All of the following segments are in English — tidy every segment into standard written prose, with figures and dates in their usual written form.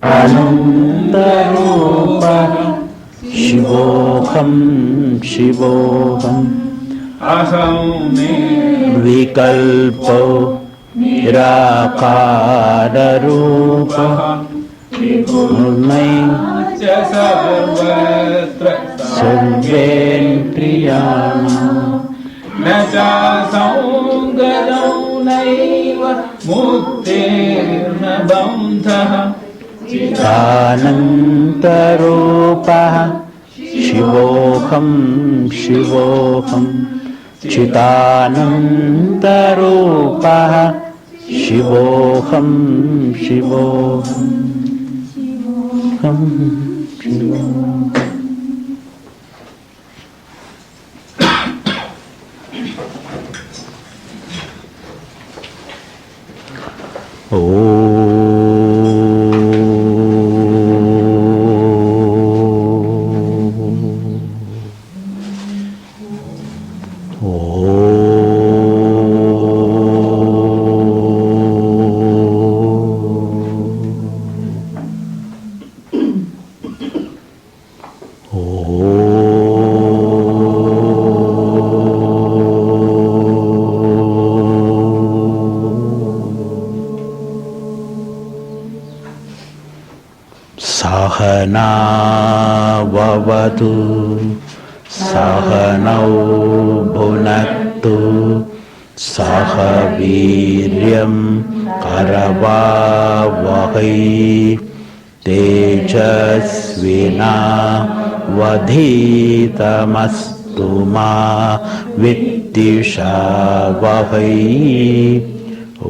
अनन्तरूपः शिवोऽहं शिवोऽहम् अहं विकल्पो निराकाररूपः च सर्वत्र सर्वेन्द्रियाणां न चासंगतौ नैव मुक्तिर्न बन्धः चिदानन्तरूपः शिवोऽहं शिवोऽहम् चिदानन्तरूपः शिवोऽहं शिवोऽहम् सहनाववतु सहनौ भुनक्तु सह वीर्यं करवावहै तेजस्विनावधीतमस्तु मा विद्विषावहै।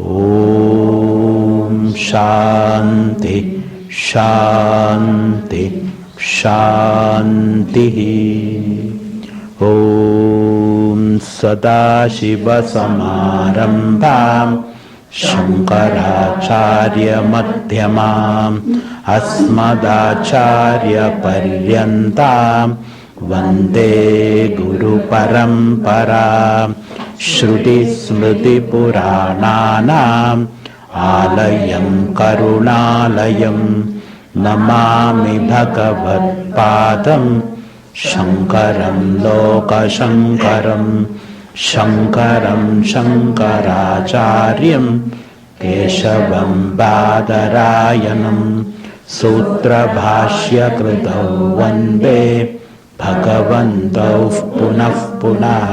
ॐ शान्ति शान्ति शान्तिः। ॐ सदाशिवसमारम्भां शङ्कराचार्यमध्यमाम् अस्मदाचार्यपर्यन्तां वन्दे गुरुपरम्पराम्। श्रुतिस्मृतिपुराणानाम् आलयं करुणालयं नमामि भगवत्पादं शङ्करं लोकशङ्करं शङ्करं शङ्कराचार्यं केशवं बादरायणं सूत्रभाष्यकृतौ वन्दे भगवन्तौ पुनः पुनः।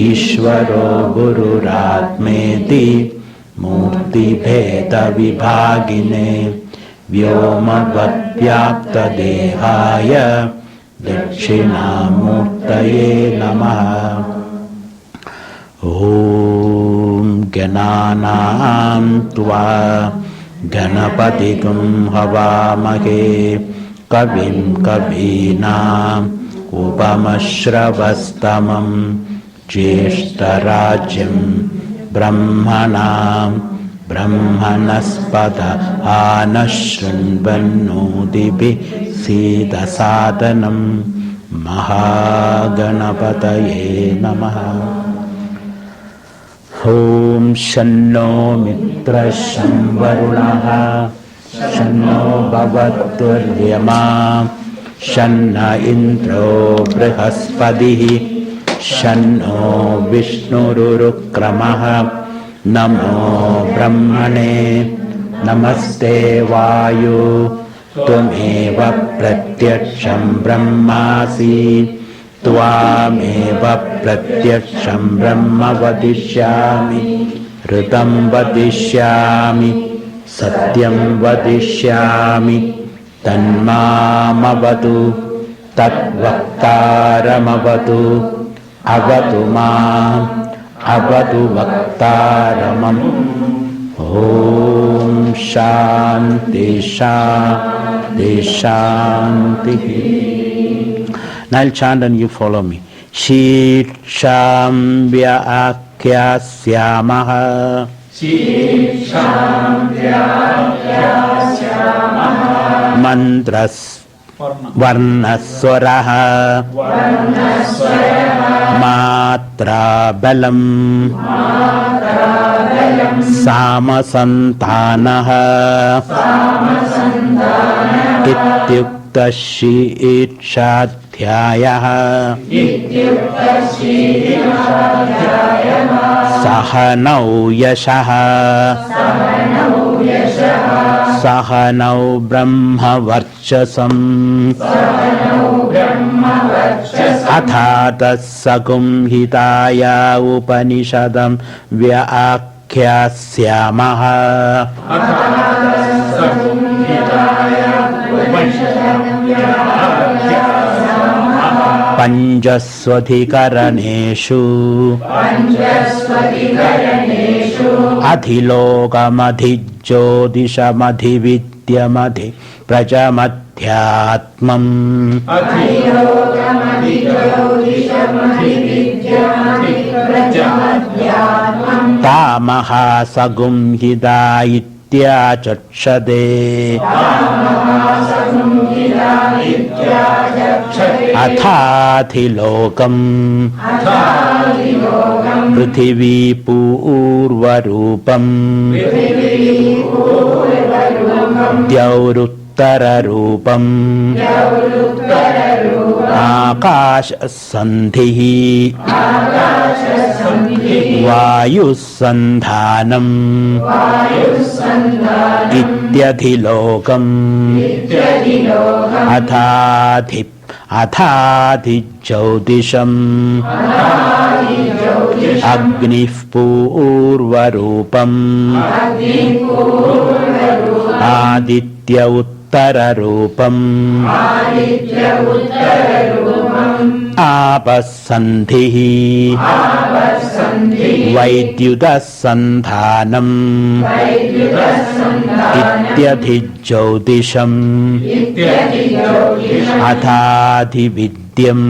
ईश्वरो गुरुरात्मेति मूर्तिभेदविभागिने व्योमवद्व्याप्तदेहाय दक्षिणामूर्तये नमः। ॐ गणानां त्वा गणपतिं हवामहे कविं कवीनाम् उपमश्रवस्तमं ज्येष्ठराज्यं ब्रह्मणां ब्रह्मणस्पत आनशृण्वन्नोतिभिः सीदसादनं महागणपतये नमः। ॐ शन्नो मित्रः शं वरुणः शन्नो भवत्तुर्यमा शन्न इन्द्रो बृहस्पतिः शन्नो विष्णुरुक्रमः। नमो ब्रह्मणे नमस्ते वायु त्वमेव प्रत्यक्षं ब्रह्मासि त्वामेव प्रत्यक्षं ब्रह्म वदिष्यामि ऋतं वदिष्यामि सत्यं वदिष्यामि तन्मामवतु तद्वक्तारमवतु अवतु माम् अवतु वक्तारमम्। ॐ शान्ति शान्ति शान्तिः। Now I'll chant and you follow me. Shiksham vyakyasyamaha Shiksham vyakyasyamaha Mantras Varnaswaraha Matra balam सामसन्तानः इत्युक्तशीर्षाध्यायः सहनौ यशः सहनौ ब्रह्मवर्चसम् अथा तत्संहिताया उपनिषदं व्याख्यास्यामः पञ्चस्वधिकरणेषु अधिलोकमधिज्योतिषमधिविद्यमधि प्रजमध्यात्मम् तामहा सगुंहिता इत्याचक्षते अथाधिलोकम् पृथिवी पूर्वरूपम् द्यौरुत्तररूपम् आकाशसन्धिः वायुस्सन्धानम् इत्यधिलोकम् अथाधिज्योतिषम् अग्निः पूर्वरूपम् आदित्य उत्तररूपम् आपस्सन्धिः वैद्युतसन्धानम् इत्यधिज्योतिषम् अथाधिविद्यम्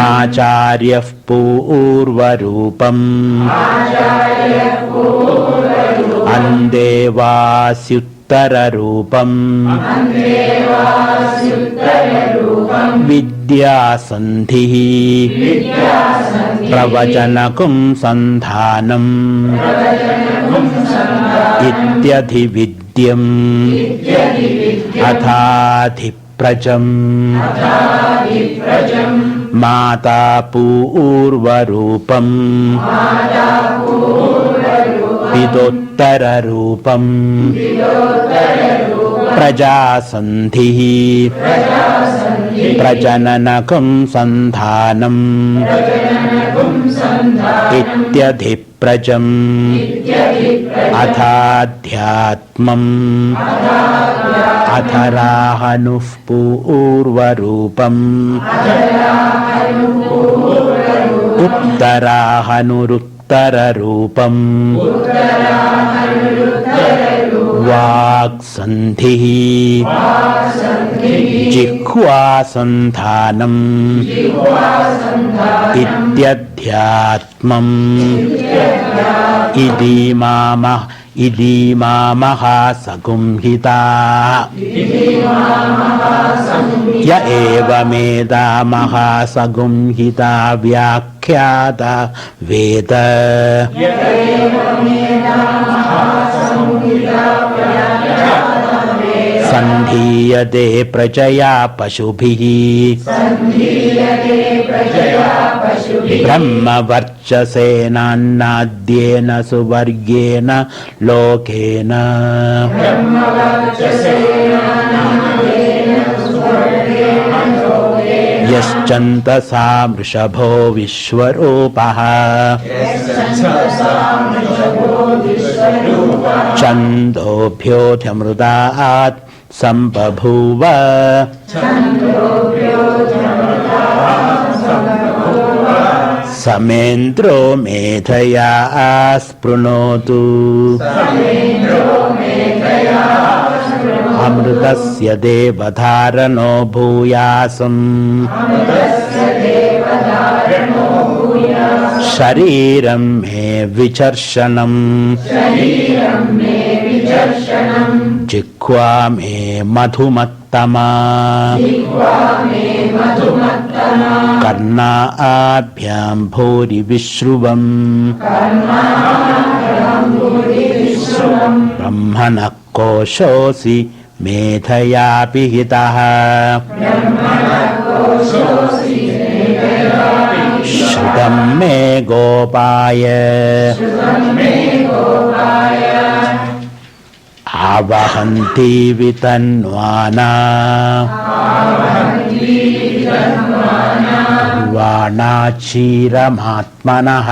आचार्यः पूर्वरूपम् अन्देवास्युत्तररूपम् विद्यासन्धिः प्रवचनकुं सन्धानम् इत्यधिविद्यम् अथाधिप्रजम् माता पूर्वरूपम् पितोत्तररूपम् प्रजासन्धिः प्रजननकुं सन्धानम् इत्यधिप्रजम् अथाध्यात्मम् अथराहनुः पूर्वरूपम् उत्तराहनुरुत्तररूपम् वाक्सन्धिः जिह्वासन्धानम् इत्यध्यात्मम् इदीमामहा सगुंहिता य एवमेदामहा सगुंहिता व्याख्याता वेद सन्धीयते प्रजया पशुभिः ब्रह्मवर्चसेनान्नाद्येन सुवर्गेण लोकेन यश्चन्तसा वृषभो विश्वरूपः छन्दोभ्योऽध्यमृतात् सम्बभूव समेन्द्रो मेधया स्पृणोतु अमृतस्य देवधारणो भूयासम् शरीरं मे विचर्षणम् जिह्वा मे मधुमत्तमा कर्णाभ्यां भूरि विश्रुवम् ब्रह्मणः कोशोऽसि मेधया पिहितः श्रुतं मे गोपाय आवहन्ति वितन्वाना उर्वाणाक्षीरमात्मनः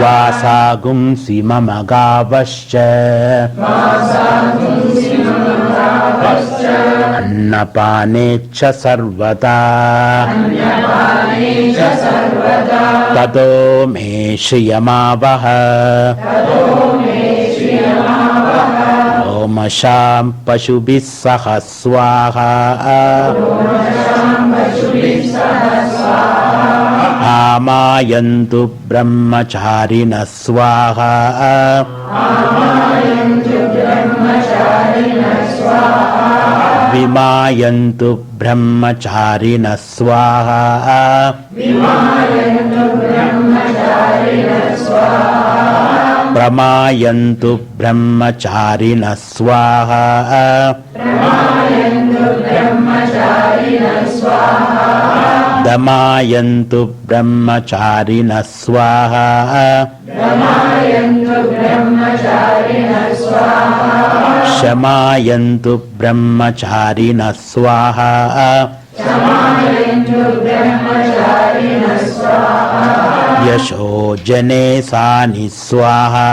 वासागुंसि मम गावश्च अन्नपाने च सर्वदा ततो मे श्रियमावह ओमशां पशुभिः सह स्वाहा आमायन्तु ब्रह्मचारिणः स्वाहा विमायन्तु ब्रह्मचारिणः स्वाहा प्रमायन्तु ब्रह्मचारिणः स्वाहा दमायन्तु ब्रह्मचारिणः स्वाहा शमायन्तु ब्रह्मचारिणः स्वाहा यशो जने सानि स्वाहा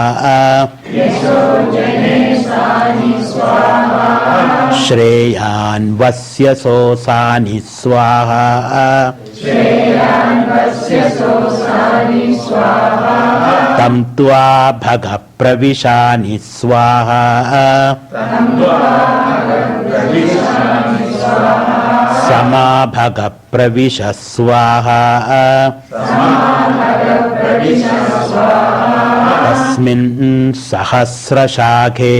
श्रेयान्वस्य सोऽसानि स्वाहा तं त्वा भग प्रविशानि स्वाहा समा भग प्रविश स्वाहा तस्मिन् सहस्रशाखे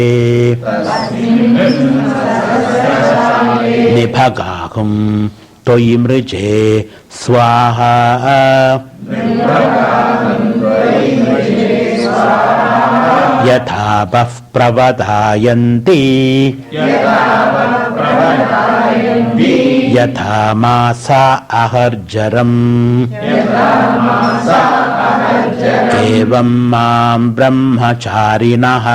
निभगाहुं त्वयि मृजे स्वाहा यथा बः प्रवदायन्ति यथा मासा अहर्जरम् एवं मां ब्रह्मचारिणः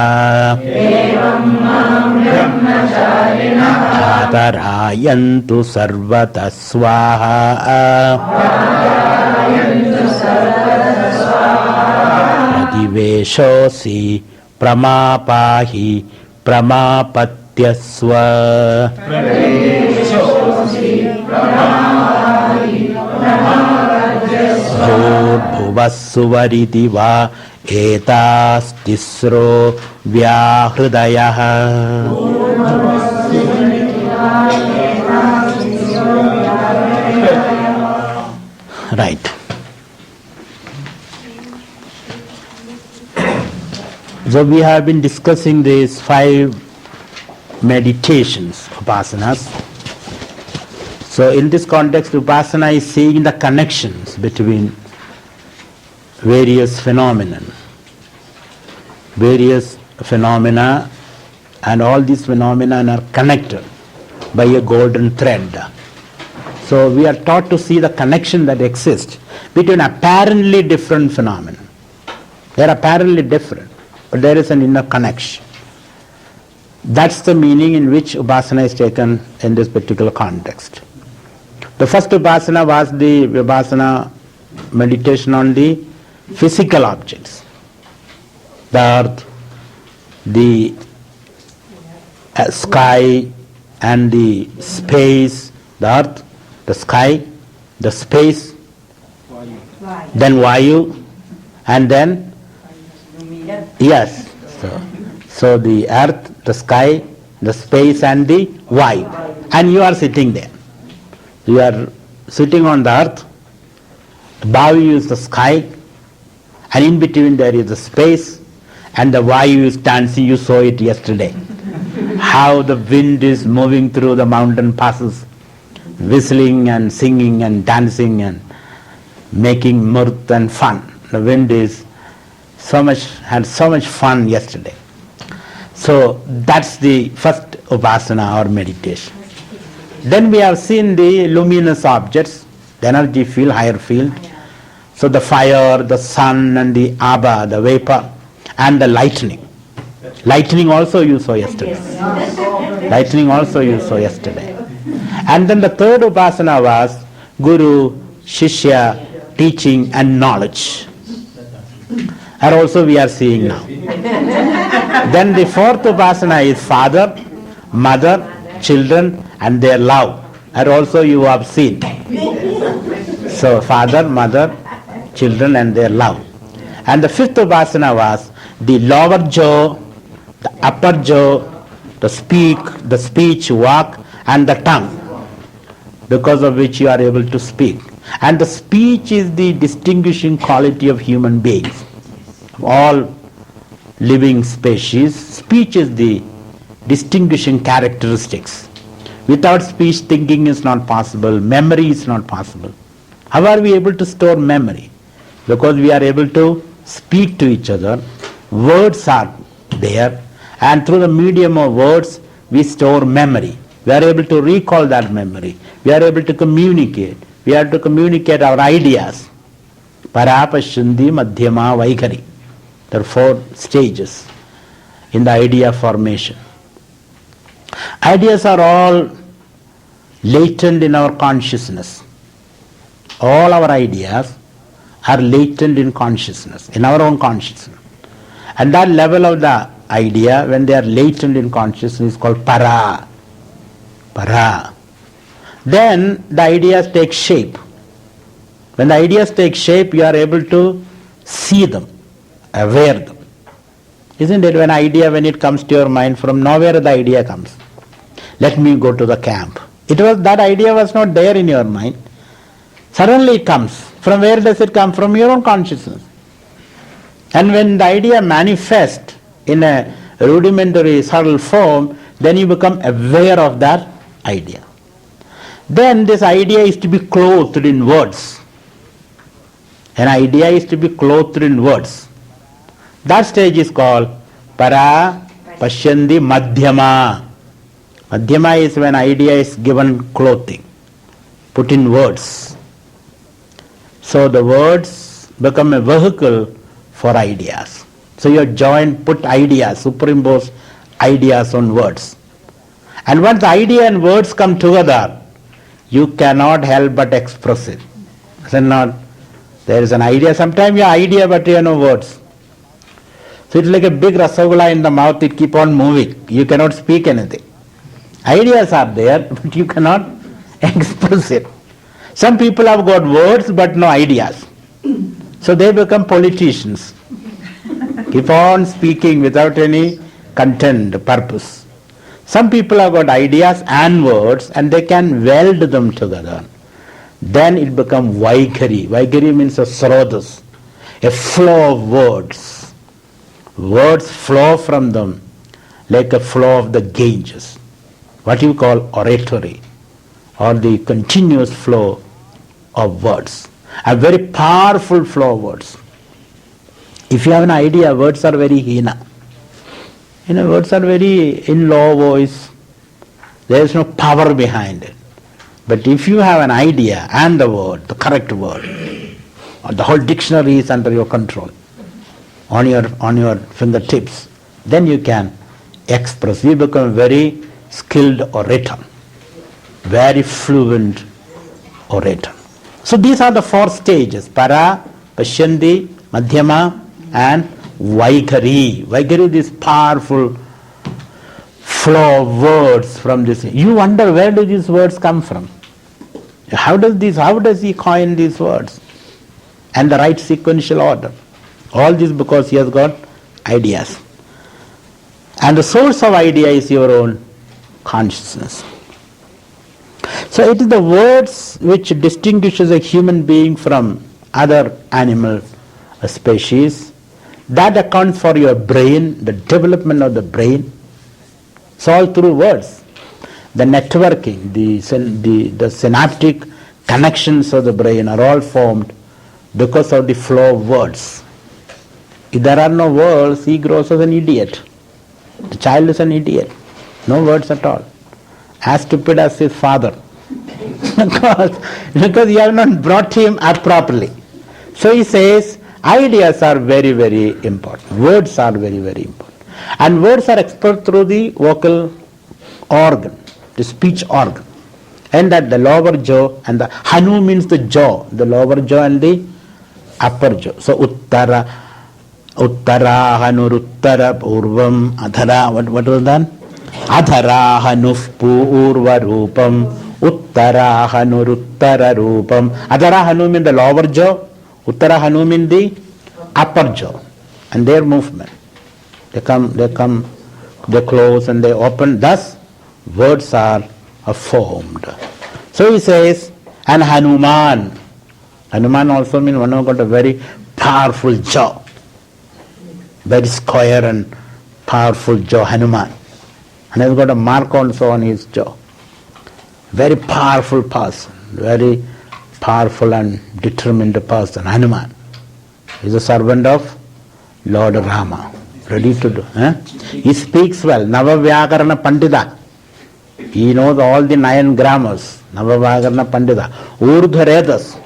धातरायन्तु सर्वतः स्वाहा प्रतिवेशोऽसि प्रमापाहि प्रमापत्यस्व भूर्भुवः सुवरिति वा एतास्तिस्रो व्याहृदयः right. So we have been discussing these 5 meditations, upasanas. So in this context, upasana is seeing the connections between various phenomena, and all these phenomena are connected by a golden thread. So we are taught to see the connection that exists between apparently different phenomena. They are apparently different, but there is an inner connection. That's the meaning in which upasana is taken in this particular context. The first upasana was the upasana meditation on the physical objects. The earth, the sky and the space, the earth, the sky, the space, then Vayu, and then, yes, so the earth, the sky, the space and the Vayu. And you are sitting there. You are sitting on the earth, Vayu is the sky, and in between there is the space, and the Vayu is dancing, you saw it yesterday. how the wind is moving through the mountain passes, whistling and singing and dancing and making mirth and fun. The wind is had so much fun yesterday. So that's the first upasana or meditation. Then we have seen the luminous objects, the energy field, higher field. So the fire, the sun and the abha, the vapor, and the lightning. Lightning also you saw yesterday. Lightning also you saw yesterday. And then the third upasana was guru, shishya, teaching and knowledge. And also we are seeing now. Then the fourth upasana is father, mother, children and their love. And also you have seen. So father, mother, children and their love. And the fifth upasana was the lower jaw, the upper jaw, the speech, walk and the tongue, because of which you are able to speak. And the speech is the distinguishing quality of human beings. Of all living species, speech is the distinguishing characteristics. Without speech, thinking is not possible, memory is not possible. How are we able to store memory? Because we are able to speak to each other, words are there, and through the medium of words, we store memory. We are able to recall that memory. We are able to communicate. We have to communicate our ideas. Para, Pashyandi, Madhyama, Vaikhari. There are 4 stages in the idea formation. Ideas are all latent in our consciousness. All our ideas are latent in consciousness, in our own consciousness. And that level of the idea, when they are latent in consciousness, is called para. Para. Then the ideas take shape. When the ideas take shape, you are able to see them, aware them. Isn't it? When it comes to your mind, from nowhere the idea comes. Let me go to the camp. That idea was not there in your mind. Suddenly it comes. From where does it come? From your own consciousness. And when the idea manifests in a rudimentary, subtle form, then you become aware of that idea. Then this idea is to be clothed in words. An idea is to be clothed in words. That stage is called para, pashyandi, madhyama. Madhyama is when idea is given clothing, put in words. So the words become a vehicle for ideas. So you put ideas, superimpose ideas on words. And once idea and words come together, you cannot help but express it. Is it not? There is an idea, sometimes you have idea but you have no words. So it's like a big rasagola in the mouth, it keep on moving. You cannot speak anything. Ideas are there, but you cannot express it. Some people have got words but no ideas. So they become politicians. Keep on speaking without any content, purpose. Some people have got ideas and words and they can weld them together. Then it becomes Vaikhari. Vaikhari means a srodhas, a flow of words. Words flow from them like a flow of the Ganges. What you call oratory, or the continuous flow of words. A very powerful flow of words. If you have an idea, words are very hina. Words are very in low voice. There is no power behind it. But if you have an idea and the word, the correct word, or the whole dictionary is under your control, on your fingertips, then you can express. You become very skilled orator, very fluent orator. So these are the 4 stages: para, pashyandi, madhyama, and Vaikhari. Vaikhari, this powerful flow of words from this. You wonder, where do these words come from? How does he coin these words? And the right sequential order. All this because he has got ideas. And the source of idea is your own consciousness. So it is the words which distinguishes a human being from other animal species. That accounts for your brain, the development of the brain. It's all through words. The networking, the synaptic connections of the brain are all formed because of the flow of words. If there are no words, he grows as an idiot. The child is an idiot. No words at all. As stupid as his father. because you have not brought him up properly. So he says, ideas are very, very important. Words are very, very important. And words are expressed through the vocal organ, the speech organ. And that the lower jaw and the hanu means the jaw, the lower jaw and the upper jaw. So uttara hanuruttara purvam adhara, what was that? Adhara hanuf purva rupam uttara hanuruttara rupam. Adhara hanu means the lower jaw, uttara hanu means the upper jaw. And their movement. They come, they close and they open. Thus, words are formed. So he says, and Hanuman. Hanuman also means one who got a very powerful jaw. Very square and powerful jaw, Hanuman. And he's got a mark also on his jaw. Very powerful person. Very powerful and determined person, Hanuman. He's a servant of Lord Rama. Ready to do. He speaks well. Navavyakarana Pandita. He knows all the 9 grammars. Navavyakarana Pandita. Urdhvaredas.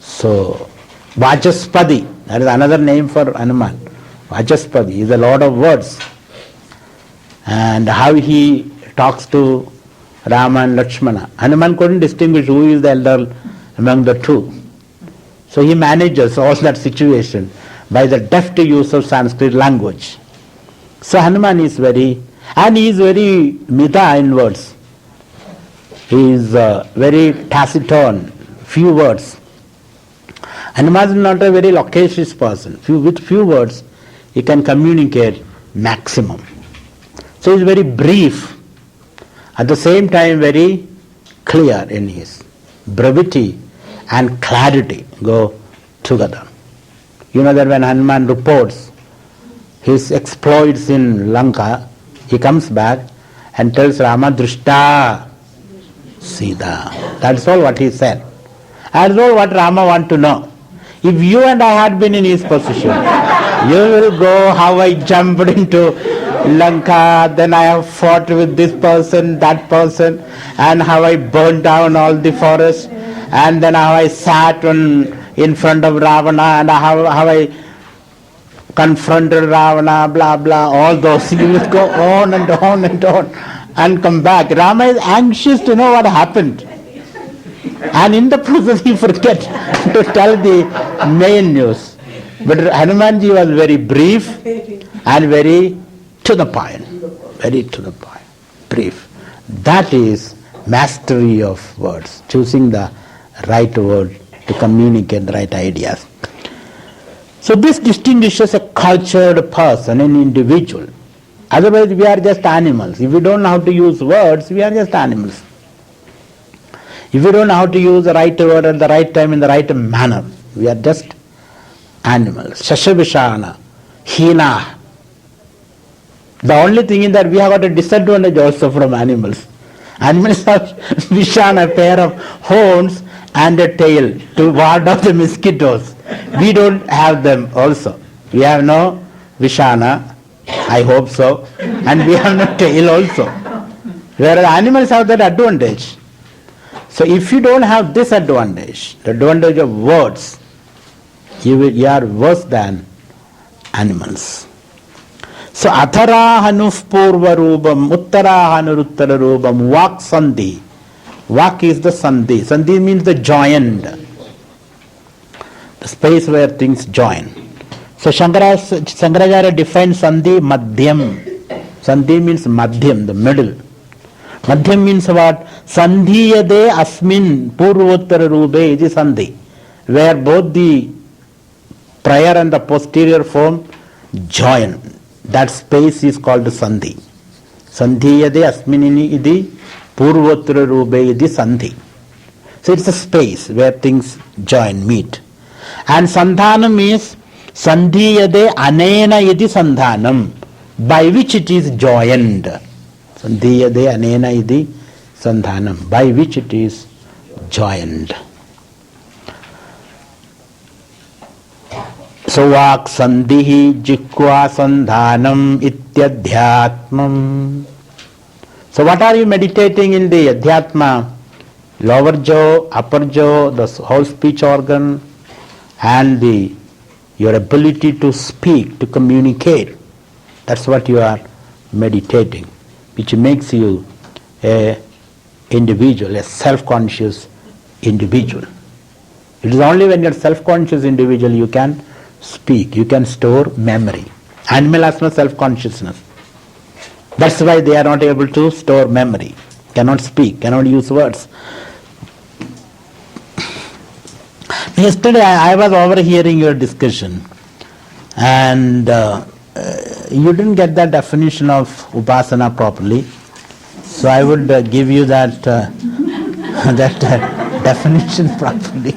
So, Vachaspadi. That is another name for Hanuman. Vachaspadi. He is the Lord of words. And how he talks to Rama and Lakshmana. Hanuman couldn't distinguish who is the elder among the two. So he manages all that situation by the deft use of Sanskrit language. So Hanuman is very mita in words. He is very taciturn, few words. Hanuman is not a very loquacious person. With few words, he can communicate maximum. So he is very brief, at the same time very clear in his brevity and clarity go together. You know that when Hanuman reports his exploits in Lanka, he comes back and tells Rama, Drishta Sita. That's all what he said. That's all what Rama wants to know. If you and I had been in his position, you will go how I jumped into Lanka, then I have fought with this person, that person, and how I burned down all the forest, and then how I sat in front of Ravana, and how I confronted Ravana, blah blah, all those things. You will go on and on and on and come back. Rama is anxious to know what happened. And in the process he forget to tell the main news. But Hanumanji was very brief and very to the point. Very to the point. Brief. That is mastery of words. Choosing the right word to communicate the right ideas. So this distinguishes a cultured person, an individual. Otherwise we are just animals. If we don't know how to use words, we are just animals. If we don't know how to use the right word at the right time in the right manner, we are just animals. Shashavishana, hina. The only thing is that we have got a disadvantage also from animals. Animals have vishana, a pair of horns and a tail to ward off the mosquitoes. We don't have them also. We have no vishana, I hope so, and we have no tail also. Whereas animals have that advantage. So if you don't have this advantage, the advantage of words, you are worse than animals. So athara hanuf purva rupam, uttara hanuruttara rupam, vak sandhi. Vak is the sandhi. Sandhi means the joined. The space where things join. So Shankaracharya defines sandhi madhyam. Sandhi means madhyam, the middle. Madhyam means what? Sandhiyade asmin purvottara rube iti sandhi. Where both the prior and the posterior form join. That space is called sandhi. Sandhiyade asminini iti purvottara rube iti sandhi. So it's a space where things join, meet. And sandhanam means sandhiyade anena iti sandhanam. by which it is joined. Sandhiyade anena iti sandhanam, by which it is joined. So vak sandhihi jikva sandhanam ityadhyatmam. So what are you meditating in the adhyatma? Lower jaw, upper jaw, the whole speech organ, and your ability to speak, to communicate. That's what you are meditating, which makes you a individual, a self-conscious individual. It is only when you are self-conscious individual you can speak, you can store memory. Animal has no self-consciousness. That's why they are not able to store memory, cannot speak, cannot use words. Yesterday I was overhearing your discussion, and you didn't get that definition of upasana properly. So I would give you that that definition properly.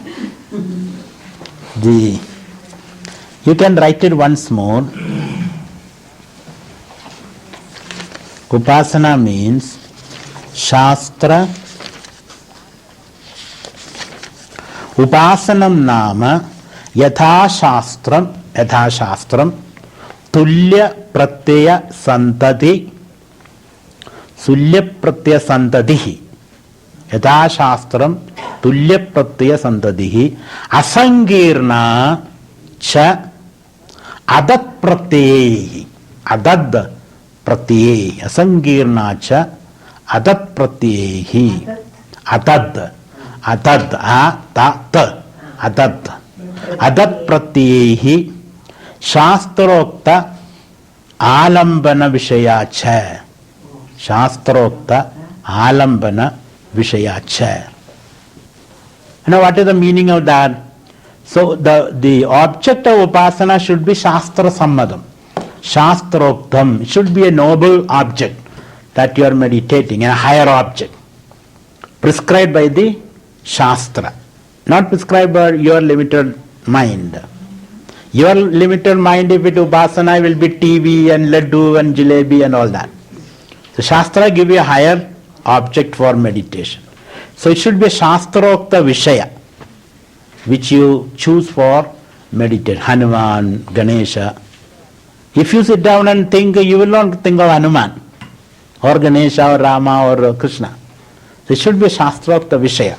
You can write it once more. Upasana means Shastra. Upasanam nama yatha shastram tulya pratyaya santati yatha shastram tulya pratyaya santatihi asangirna cha adat pratyayi asangirna cha adat pratyayi adat pratyayi शास्त्रोक्त आलंबन विषयाच शास्त्रोक्त आलंबन विषयाच. Now what is the meaning of that? So the object of upasana should be shastra sammadam, shastroktam. It should be a noble object that you are meditating, a higher object prescribed by the shastra, not prescribed by your limited mind. Your limited mind, if it upasana, will be TV and laddu and jalebi and all that. So Shastra give you a higher object for meditation. So it should be a Shastrokta Vishaya, which you choose for meditation. Hanuman, Ganesha. If you sit down and think, you will not think of Hanuman or Ganesha or Rama or Krishna. So it should be a Shastrokta Vishaya,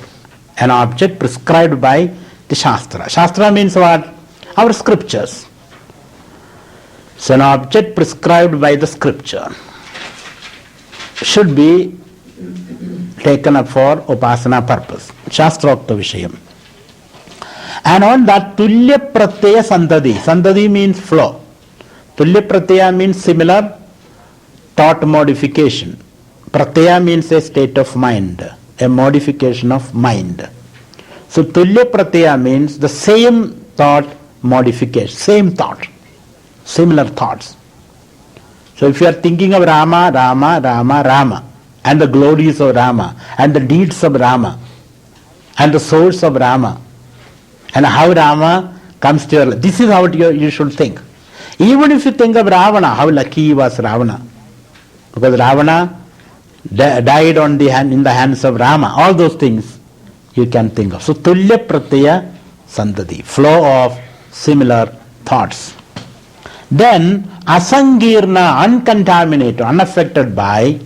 an object prescribed by the Shastra. Shastra means what? Our scriptures. So an object prescribed by the scripture should be taken up for upasana purpose. Shastrokta Vishayam. And on that tulya pratyaya santati. Santati means flow. Tulya pratyaya means similar thought modification. Pratyaya means a state of mind, a modification of mind. So tulya pratyaya means the same thought modification, same thought, similar thoughts. So if you are thinking of Rama, Rama, Rama, Rama, and the glories of Rama, and the deeds of Rama, and the source of Rama, and how Rama comes to your life, this is how you should think. Even if you think of Ravana, how lucky was Ravana, because Ravana died in the hands of Rama. All those things you can think of. So tulya pratyaya santati, flow of similar thoughts. Then asangirna, uncontaminated, unaffected by.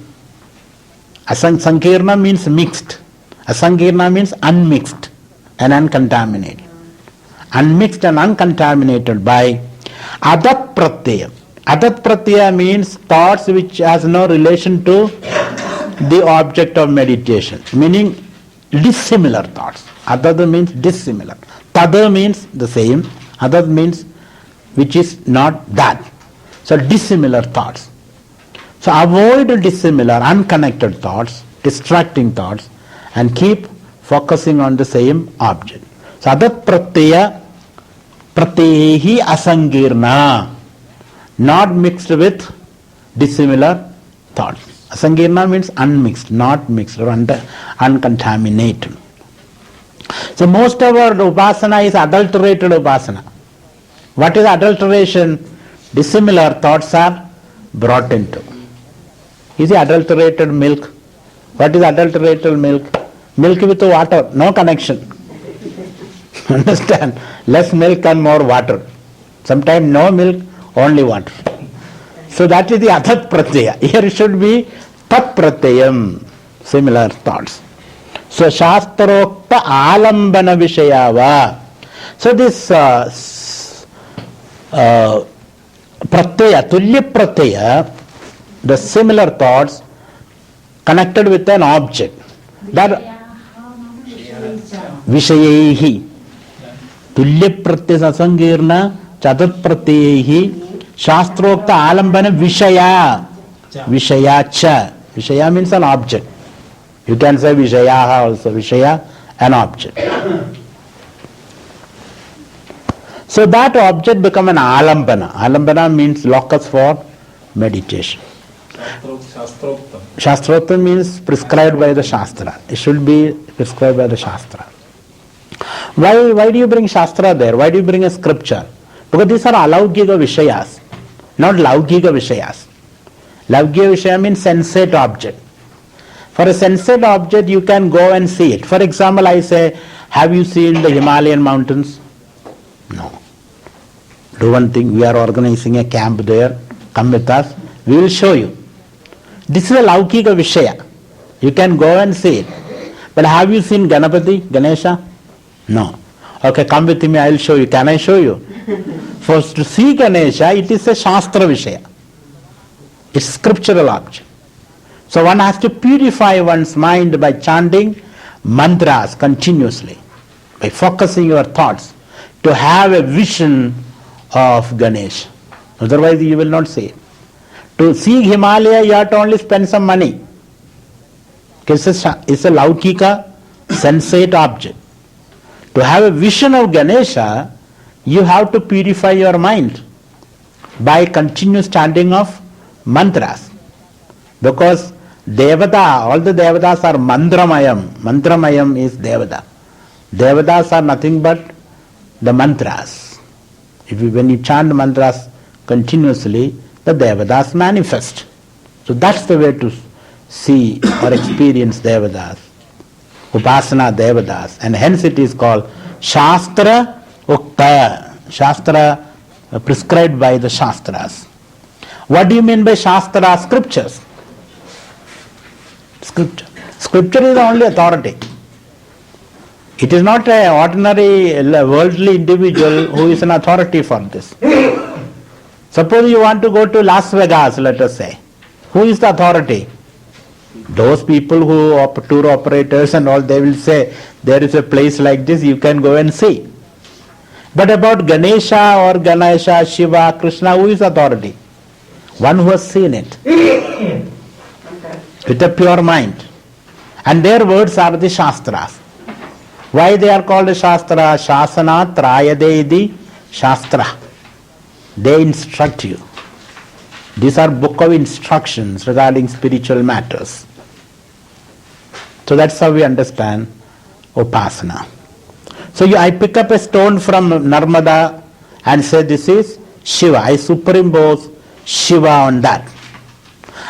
Sankirna means mixed. Asangirna means unmixed and uncontaminated. Unmixed and uncontaminated by adat pratyaya. Adat pratyaya means thoughts which has no relation to the object of meditation, meaning dissimilar thoughts. Adat means dissimilar. Tada means the same. Adat means which is not that. So dissimilar thoughts. So avoid dissimilar, unconnected thoughts, distracting thoughts, and keep focusing on the same object. So adat pratyaya pratyahi asangirna, not mixed with dissimilar thoughts. Asangirna means unmixed, not mixed or uncontaminated. So most of our upasana is adulterated upasana. What is adulteration? Dissimilar thoughts are brought into. You see adulterated milk. What is adulterated milk? Milk with water, no connection. Understand? Less milk and more water. Sometimes no milk, only water. So that is the athat pratyaya. Here it should be tat pratyayam. Similar thoughts. So shastrokta alambana vishayava. So this pratyaya, tulya pratyaya, the similar thoughts connected with an object. That vishayehi. Tulya pratyaya sasangirna chatat pratyayhi shastrokta alambana vishaya. Vishaya cha. Vishaya means an object. You can say Vishayaha also. Vishaya, an object. So that object become an alambana. Alambana means locus for meditation. Shastrokta. Shastrokta means prescribed by the Shastra. It should be prescribed by the Shastra. Why do you bring Shastra there? Why do you bring a scripture? Because these are alaugika vishayas, not laugika vishayas. Laugika vishaya means sensate object. For a sensate object, you can go and see it. For example, I say, have you seen the Himalayan mountains? No. Do one thing, we are organizing a camp there. Come with us. We will show you. This is a laukika vishaya. You can go and see it. But have you seen Ganapati, Ganesha? No. Okay, come with me, I will show you. Can I show you? For to see Ganesha, it is a Shastra vishaya. It's scriptural object. So one has to purify one's mind by chanting mantras continuously, by focusing your thoughts to have a vision of Ganesh. Otherwise you will not see it. To see Himalaya you have to only spend some money. It's a laukika, sensate object. To have a vision of Ganesha, you have to purify your mind by continuous chanting of mantras. Because Devata, all the Devatas are mantramayam. Mantramayam is Devata. Devatas are nothing but the mantras. When you chant mantras continuously, the Devatas manifest. So that's the way to see or experience Devatas. Upasana Devatas. And hence it is called Shastra Ukta. Shastra prescribed by the Shastras. What do you mean by Shastra? Scriptures. Scripture. Scripture is the only authority. It is not an ordinary worldly individual who is an authority for this. Suppose you want to go to Las Vegas, let us say. Who is the authority? Those people who tour operators and all, they will say there is a place like this, you can go and see. But about Ganesha or Ganesha, Shiva, Krishna, who is authority? One who has seen it with a pure mind. And their words are the Shastras. Why they are called a Shastra? Shasana Trayadedi Shastra. They instruct you. These are book of instructions regarding spiritual matters. So that's how we understand Upasana. So I pick up a stone from Narmada and say this is Shiva. I superimpose Shiva on that.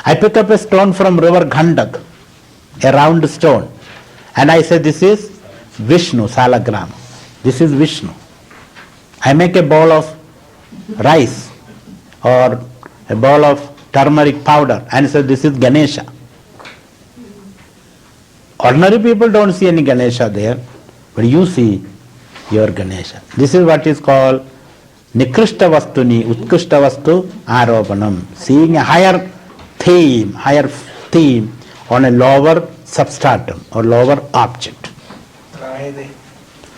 I pick up a stone from river Ghandak, a round stone, and I say this is Vishnu, Salagram. This is Vishnu. I make a bowl of rice or a bowl of turmeric powder and say this is Ganesha. Ordinary people don't see any Ganesha there, but you see your Ganesha. This is what is called Nikrishta Vastuni, Utkrishta Vastu Aropanam. Seeing a higher theme on a lower substratum or lower object. Trayade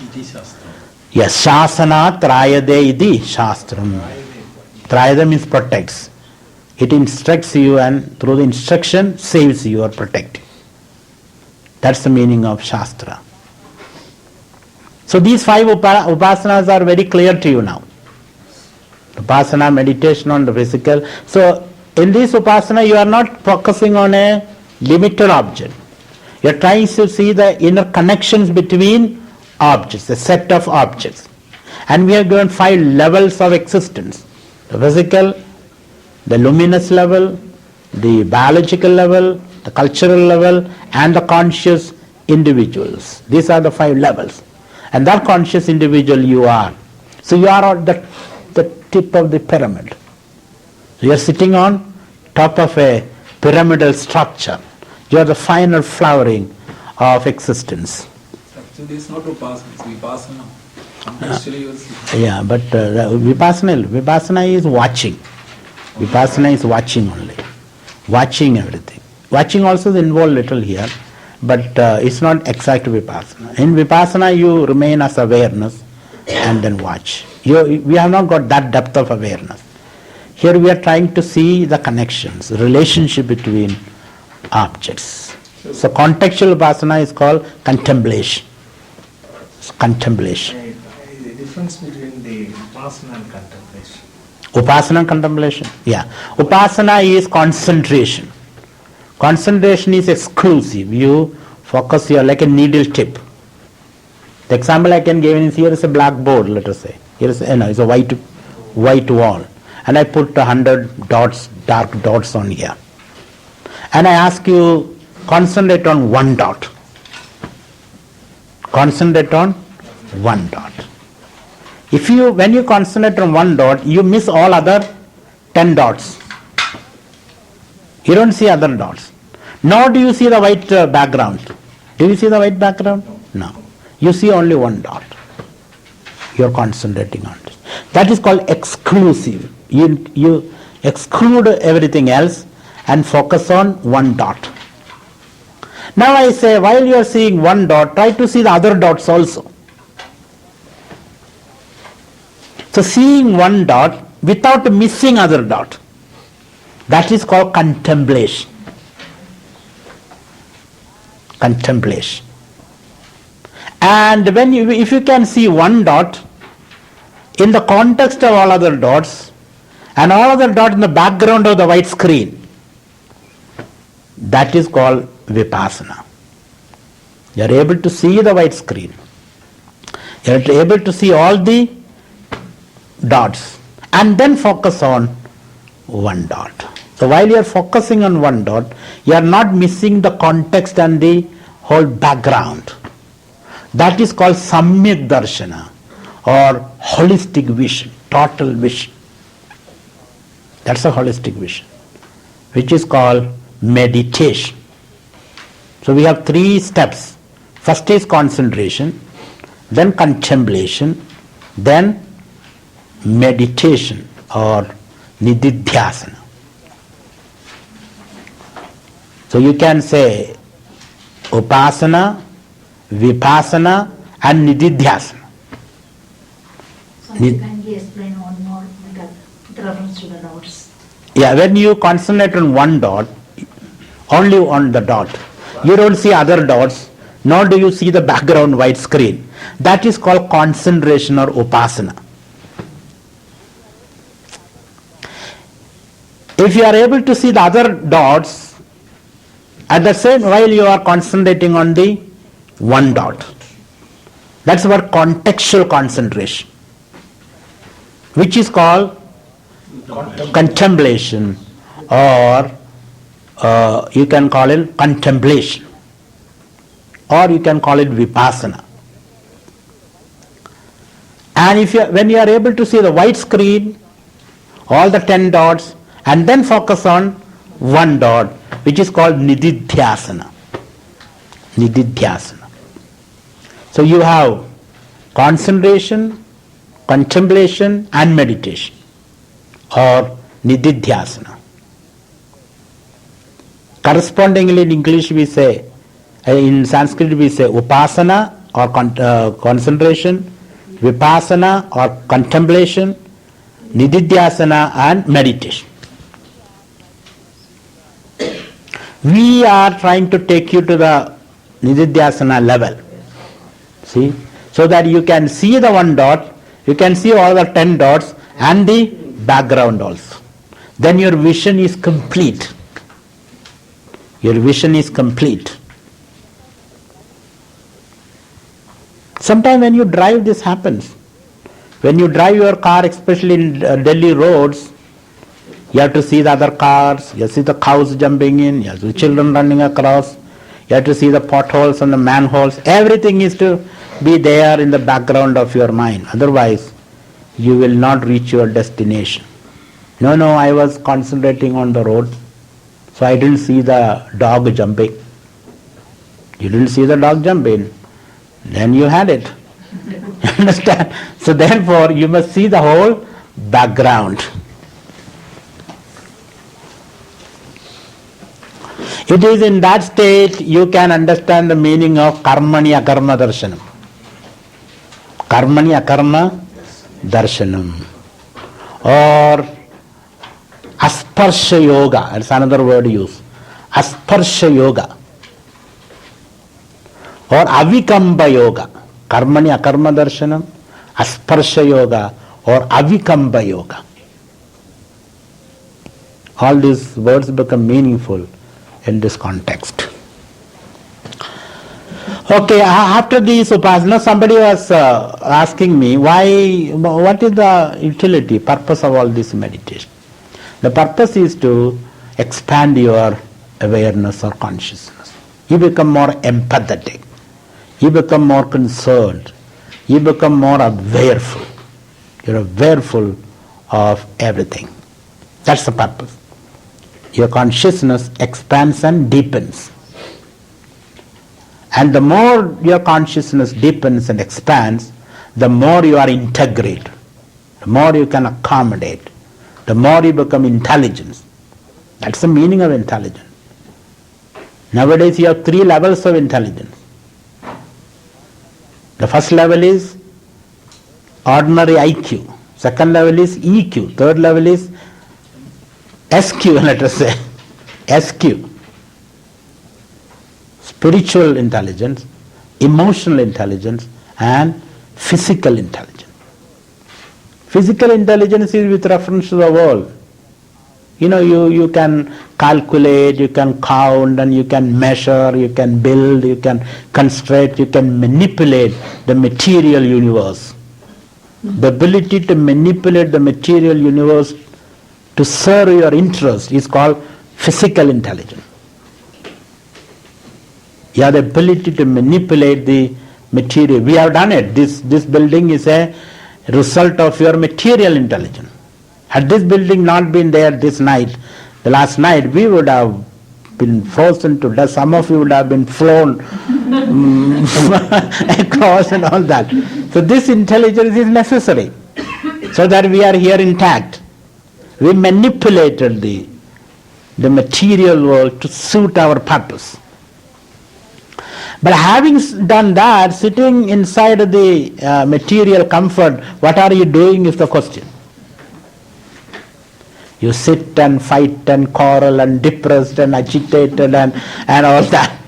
iti shastra. Yes, Shasana Trayade iti Shastram. Trayade means protects. It instructs you and through the instruction saves you or protects you. That's the meaning of Shastra. So these 5 upasanas are very clear to you now. Upasana, meditation on the physical. So in this upasana you are not focusing on a limited object. You are trying to see the inner connections between objects, a set of objects. And we have given 5 levels of existence. The physical, the luminous level, the biological level, the cultural level, and the conscious individuals. These are the 5 levels. And that conscious individual you are. So you are at the tip of the pyramid. You are sitting on top of a pyramidal structure. You are the final flowering of existence. Actually, it's not Upasana, it's Vipassana. Contextually, you will see. Yeah, but Vipassana is watching. Vipassana is watching only. Watching everything. Watching also is involved little here, but it's not exact Vipassana. In Vipassana, you remain as awareness and then watch. We have not got that depth of awareness. Here we are trying to see the connections, relationship between objects. So contextual Vipassana is called contemplation. It's contemplation. The difference between the Upasana and contemplation. Upasana and contemplation. Yeah. Upasana is concentration. Concentration is exclusive. You focus here like a needle tip. The example I can give is here is a blackboard, let us say. Here is it's a white wall. And I put 100 dots, dark dots on here. And I ask you, concentrate on one dot. Concentrate on one dot. When you concentrate on one dot, you miss all other 10 dots. You don't see other dots. Nor do you see the white background. Do you see the white background? No. You see only one dot. You are concentrating on it. That is called exclusive. You exclude everything else and focus on one dot. Now I say, while you are seeing one dot, try to see the other dots also. So seeing one dot without missing other dot, that is called contemplation. Contemplation. And if you can see one dot in the context of all other dots, and all other dots in the background of the white screen, that is called Vipassana. You are able to see the white screen. You are able to see all the dots and then focus on one dot. So while you are focusing on one dot, you are not missing the context and the whole background. That is called Samyak Darshana, or holistic vision, total vision. That's a holistic vision, which is called meditation. So we have 3 steps. First is concentration, then contemplation, then meditation or nididhyasana. So you can say upasana, vipassana and nididhyasana. So you can explain one more with reference to the dots. Yeah, when you concentrate on one dot, only on the dot, you don't see other dots, nor do you see the background white screen. That is called concentration or upasana. If you are able to see the other dots, at the same while you are concentrating on the one dot. That's what contextual concentration, which is called contemplation, or you can call it contemplation, or you can call it vipassana. And when you are able to see the white screen, all the 10 dots, and then focus on one dot, which is called nididhyasana. Nididhyasana. So you have concentration, contemplation and meditation, or nididhyasana. Correspondingly in English we say, in Sanskrit we say upasana or concentration, vipassana or contemplation, nididhyasana and meditation. We are trying to take you to the nididhyasana level. See? So that you can see the one dot, you can see all the 10 dots and the background also. Then your vision is complete. Your vision is complete. Sometimes when you drive, this happens. When you drive your car, especially in Delhi roads, You have to see the other cars, you have to see the cows jumping in, you have to see children running across, you have to see the potholes and the manholes. Everything is to be there in the background of your mind. Otherwise, you will not reach your destination. No, I was concentrating on the road, so I didn't see the dog jumping. You didn't see the dog jumping, then you had it. You understand? So therefore, you must see the whole background. It is in that state you can understand the meaning of karmani akarma darshanam. Karmani akarma darshanam. Or asparsha yoga, that's another word used. Asparsha yoga. Or avikamba yoga. Karmani akarma darshanam, asparsha yoga, or avikamba yoga. All these words become meaningful in this context. Okay, after this upasana, somebody was asking me, what is the utility, purpose of all this meditation? The purpose is to expand your awareness or consciousness. You become more empathetic. You become more concerned. You become more awareful. You're awareful of everything. That's the purpose. Your consciousness expands and deepens. And the more your consciousness deepens and expands, the more you are integrated, the more you can accommodate, the more you become intelligent. That's the meaning of intelligence. Nowadays you have 3 levels of intelligence. The first level is ordinary IQ, second level is EQ, third level is SQ, let us say, SQ. Spiritual intelligence, emotional intelligence, and physical intelligence. Physical intelligence is with reference to the world. You can calculate, you can count, and you can measure, you can build, you can construct, you can manipulate the material universe. The ability to manipulate the material universe to serve your interest is called physical intelligence. You have the ability to manipulate the material. We have done it. This building is a result of your material intelligence. Had this building not been there this night, the last night, we would have been frozen to death. Some of you would have been flown across and all that. So this intelligence is necessary so that we are here intact. We manipulated the material world to suit our purpose. But having done that, sitting inside of the material comfort, what are you doing is the question. You sit and fight and quarrel and depressed and agitated and all that.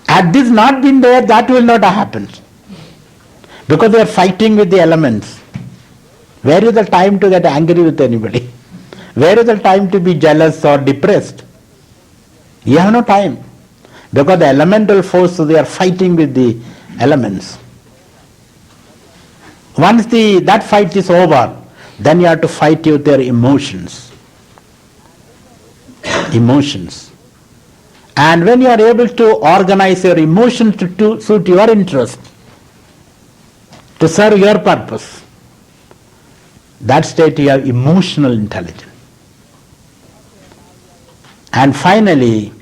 Had this not been there, that will not have happened. Because they are fighting with the elements. Where is the time to get angry with anybody? Where is the time to be jealous or depressed? You have no time. Because the elemental forces, they are fighting with the elements. Once that fight is over, then you have to fight with their emotions. Emotions. And when you are able to organize your emotions to suit your interest, to serve your purpose, that state you have emotional intelligence. And finally,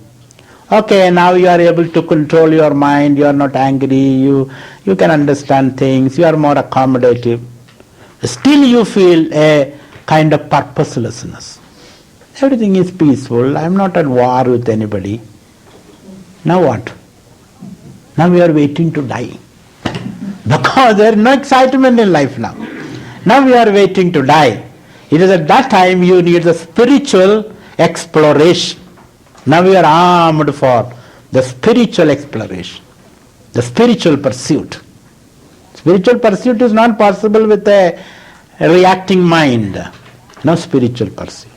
okay, now you are able to control your mind, you are not angry, you can understand things, you are more accommodative. Still you feel a kind of purposelessness. Everything is peaceful, I am not at war with anybody. Now what? Now we are waiting to die. Because there is no excitement in life now. Now we are waiting to die. It is at that time you need the spiritual exploration. Now we are armed for the spiritual exploration, the spiritual pursuit. Spiritual pursuit is not possible with a reacting mind. No spiritual pursuit.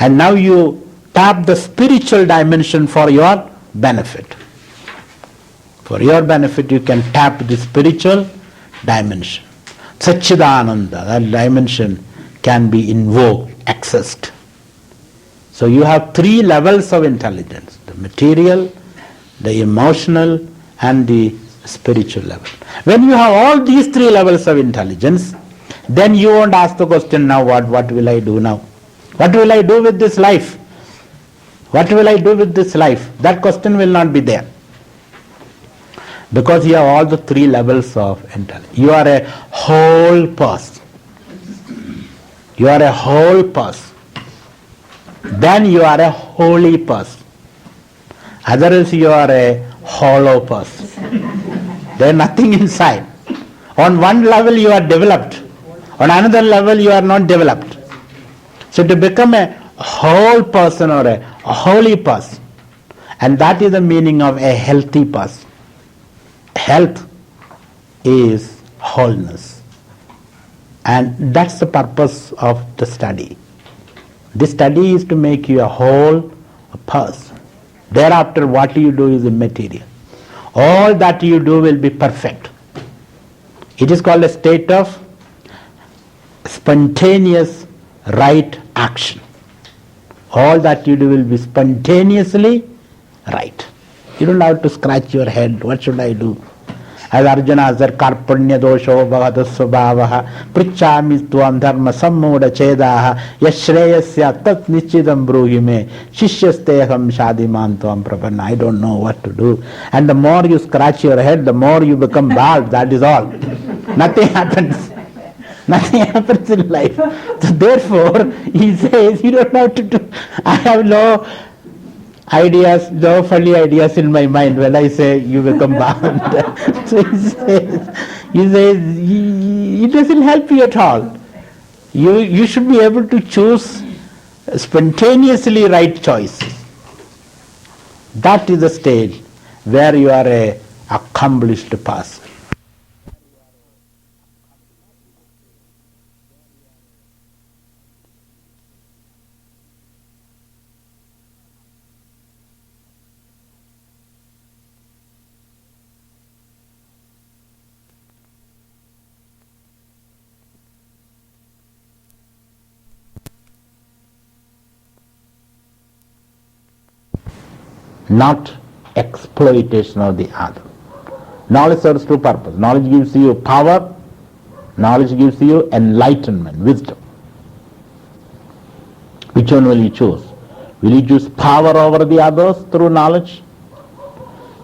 And now you tap the spiritual dimension for your benefit. For your benefit you can tap the spiritual dimension. Satchidananda, that dimension can be invoked, accessed. So you have three levels of intelligence: the material, the emotional, and the spiritual level. When you have all these three levels of intelligence, then you won't ask the question, now what will I do now? What will I do with this life? What will I do with this life? That question will not be there. Because you have all the three levels of intelligence. You are a whole person. You are a whole person. Then you are a holy person. Otherwise you are a hollow person. There is nothing inside. On one level you are developed. On another level you are not developed. So to become a whole person or a holy person, and that is the meaning of a healthy person. Health is wholeness. And that's the purpose of the study. This study is to make you a whole person. Thereafter what you do is immaterial. All that you do will be perfect. It is called a state of spontaneous right action. All that you do will be spontaneously right. You don't have to scratch your head, what should I do? As Arjuna said, Karpunya dosho bhavata svabhavaha prichami tvam dharma sammuda chedaha yashreyasya tat nichidam bruhime shishyasteham shadiman tvam prapanna. I don't know what to do. And the more you scratch your head, the more you become bald, that is all. Nothing happens. Nothing happens in life. So therefore, he says, you don't have to do. I have no ideas, no funny ideas in my mind when I say you become bound. So he says, it doesn't help you at all. You should be able to choose spontaneously right choices. That is the stage where you are a accomplished person. Not exploitation of the other. Knowledge serves two purposes. Knowledge gives you power, knowledge gives you enlightenment, wisdom. Which one will you choose? Will you choose power over the others through knowledge?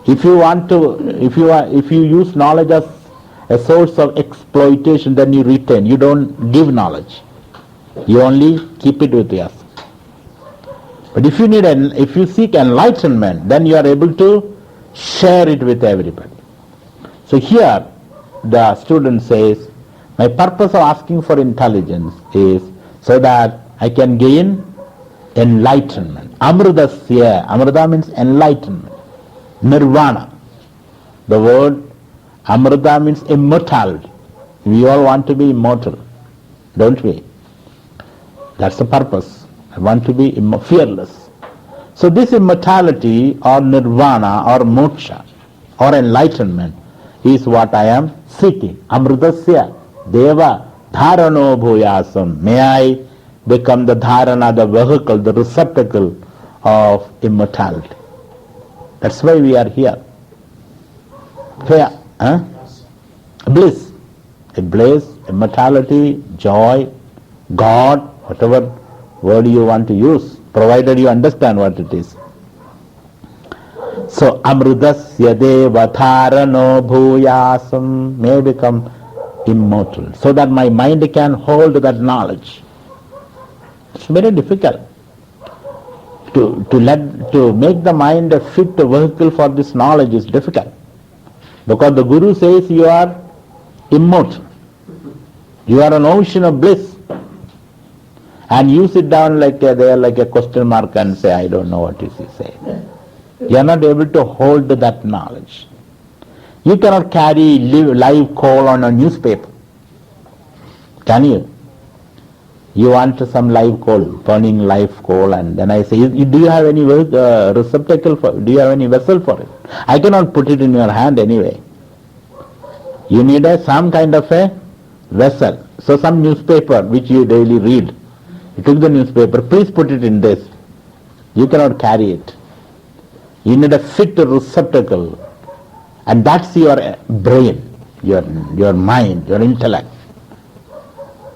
If you use knowledge as a source of exploitation, then you retain. You don't give knowledge. You only keep it with yourself. But if you seek enlightenment, then you are able to share it with everybody. So here the student says, my purpose of asking for intelligence is so that I can gain enlightenment. Amrudasya. Amrita means enlightenment. Nirvana. The word Amrita means immortality. We all want to be immortal, don't we? That's the purpose. I want to be fearless. So this immortality or nirvana or moksha or enlightenment is what I am seeking. Amritasya deva dharano bhuyasam. May I become the dharana, the vehicle, the receptacle of immortality. That's why we are here. Bliss. A bliss, immortality, joy, God, whatever word you want to use, provided you understand what it is. So, amrudasya deva dharano bhuyasam, may become immortal, so that my mind can hold that knowledge. It's very difficult to make the mind a fit vehicle for this knowledge is difficult, because the Guru says you are immortal, you are an ocean of bliss. And you sit down like a question mark and say, I don't know what is he saying. You are not able to hold that knowledge. You cannot carry live coal on a newspaper. Can you? You want some live coal, burning live coal, and then I say, do you have any receptacle for it? Do you have any vessel for it? I cannot put it in your hand anyway. You need some kind of a vessel. So some newspaper which you daily read, you took the newspaper, please put it in this. You cannot carry it. You need a fit receptacle, and that's your brain, your mind, your intellect.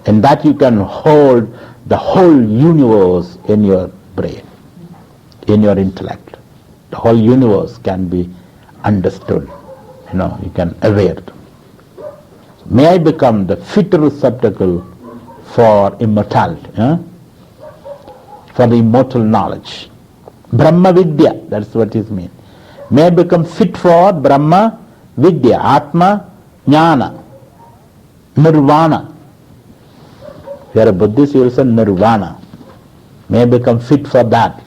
And that you can hold the whole universe in your brain, in your intellect. The whole universe can be understood. You can aware. May I become the fit receptacle for immortality, for the immortal knowledge. Brahma Vidya, that's what it means. May I become fit for Brahma Vidya, Atma Jnana, Nirvana. If you are a Buddhist, you will say Nirvana. May I become fit for that.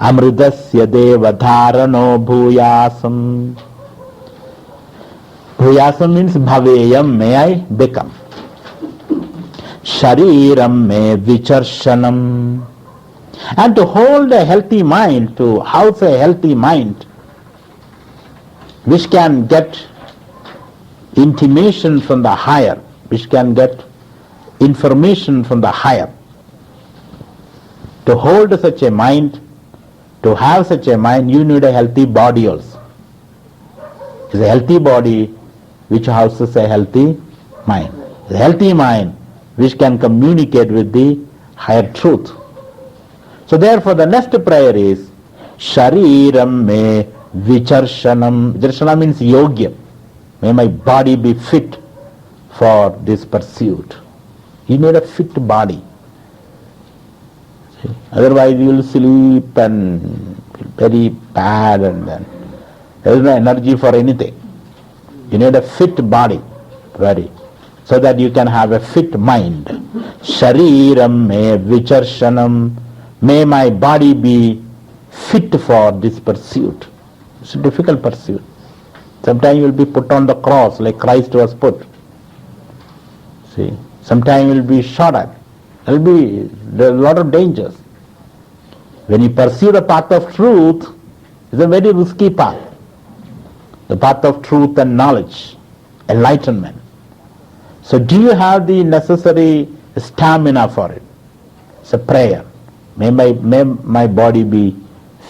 Amridasya deva dharano bhuyasam. Bhuyasam means bhaveyam, may I become. Shariram me vicharshanam. And to hold a healthy mind, to house a healthy mind, which can get intimation from the higher, which can get information from the higher. To hold such a mind, to have such a mind, you need a healthy body also. It's a healthy body which houses a healthy mind. A healthy mind which can communicate with the higher truth. So therefore the next prayer is Shariram me vicharshanam. Vicharshanam means yogya. May my body be fit for this pursuit. You need a fit body. Otherwise you will sleep and feel very bad, and then there is no energy for anything. You need a fit body, so that you can have a fit mind. Shariram me vicharshanam. May my body be fit for this pursuit. It's a difficult pursuit. Sometimes you will be put on the cross like Christ was put. See, sometimes you will be shot at. There are a lot of dangers. When you pursue the path of truth, it's a very risky path. The path of truth and knowledge, enlightenment. So do you have the necessary stamina for it? It's a prayer. May my body be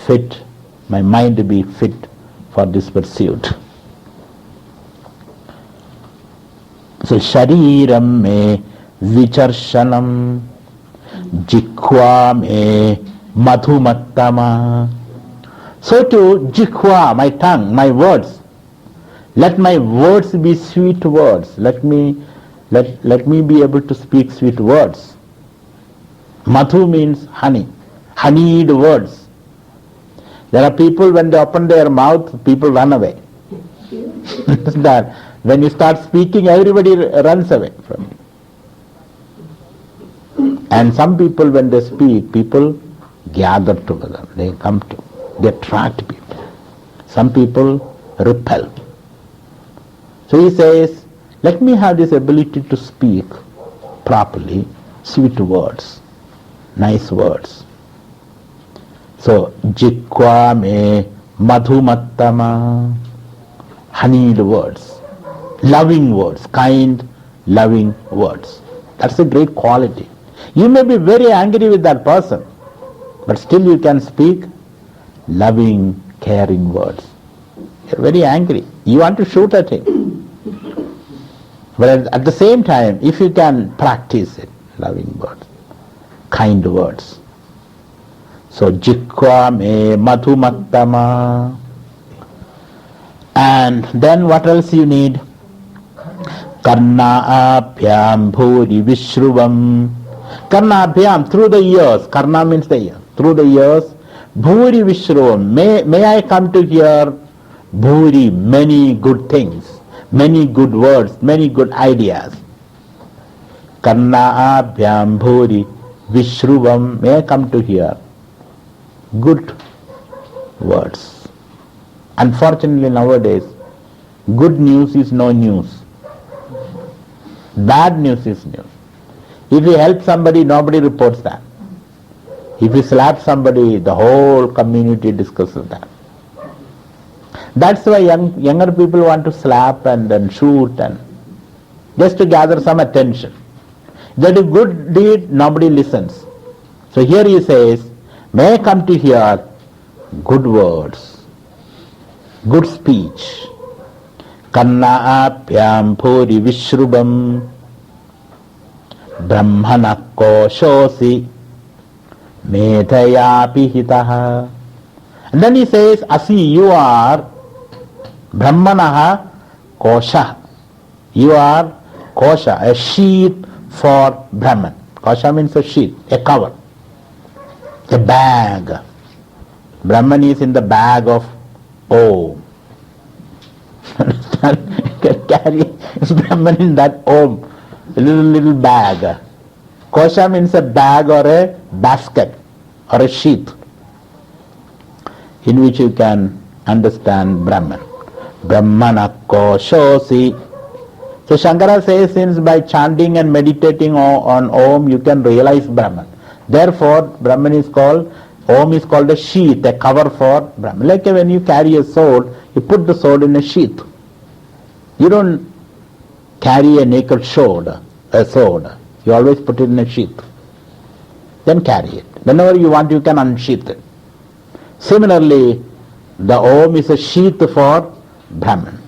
fit, my mind be fit for this pursuit. So shariram me vicharshanam, jikwa me madhumattama. So to jikwa, my tongue, my words, let my words be sweet words. Let me be able to speak sweet words. Madhu means honey, honeyed words. There are people, when they open their mouth, people run away. That when you start speaking, everybody runs away from you. And some people, when they speak, people gather together. They attract people. Some people repel. So he says, let me have this ability to speak properly, sweet words, nice words. So, jikwa me madhumattama, honeyed words, loving words, kind, loving words. That's a great quality. You may be very angry with that person, but still you can speak loving, caring words. You're very angry. You want to shoot at him. But at the same time, if you can practice it, loving words, kind words. So, jikwa me madhumattama. And then what else you need? Karna abhyam bhuri vishruvam. Karna abhyam, through the ears. Karna means the ear. Through the ears, bhuri vishruvam. May I come to hear bhuri, many good things, many good words, many good ideas. Karna abhyam bhuri vishruvam. May I come to hear good words. Unfortunately nowadays, good news is no news. Bad news is news. If you help somebody, nobody reports that. If you slap somebody, the whole community discusses that. That's why younger people want to slap and shoot and just to gather some attention. That is good deed, nobody listens. So here he says, may come to hear good words, good speech. Kanna apyam phuri vishrubam brahmana koshosi medhayapi hitaha. And then he says, Asi, you are brahmanaha kosha. You are kosha, a sheath for Brahman. Kosha means a sheath, a cover, a bag. Brahman is in the bag of Om. Understand? You can carry Brahman in that Om, a little bag. Kosha means a bag or a basket or a sheath in which you can understand Brahman. Brahmana koshosi. So Shankara says, since by chanting and meditating on Om you can realize Brahman. Therefore Brahman is called, Om is called a sheath, a cover for Brahman. Like when you carry a sword, you put the sword in a sheath. You don't carry a naked sword. You always put it in a sheath. Then carry it. Whenever you want, you can unsheath it. Similarly, the Om is a sheath for Brahman.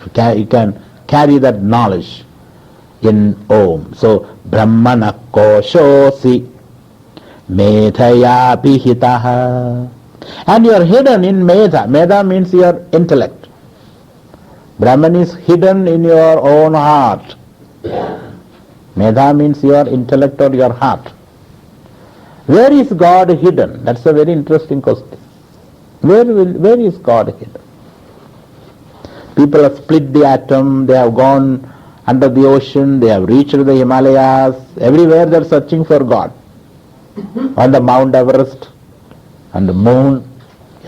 You can carry that knowledge in Om. So, Brahmana koshosi medhayapi hitaha. And you are hidden in Medha. Medha means your intellect. Brahman is hidden in your own heart. Medha means your intellect or your heart. Where is God hidden? That's a very interesting question. Where is God hidden? People have split the atom, they have gone under the ocean, they have reached the Himalayas, everywhere they are searching for God. On the Mount Everest, on the moon,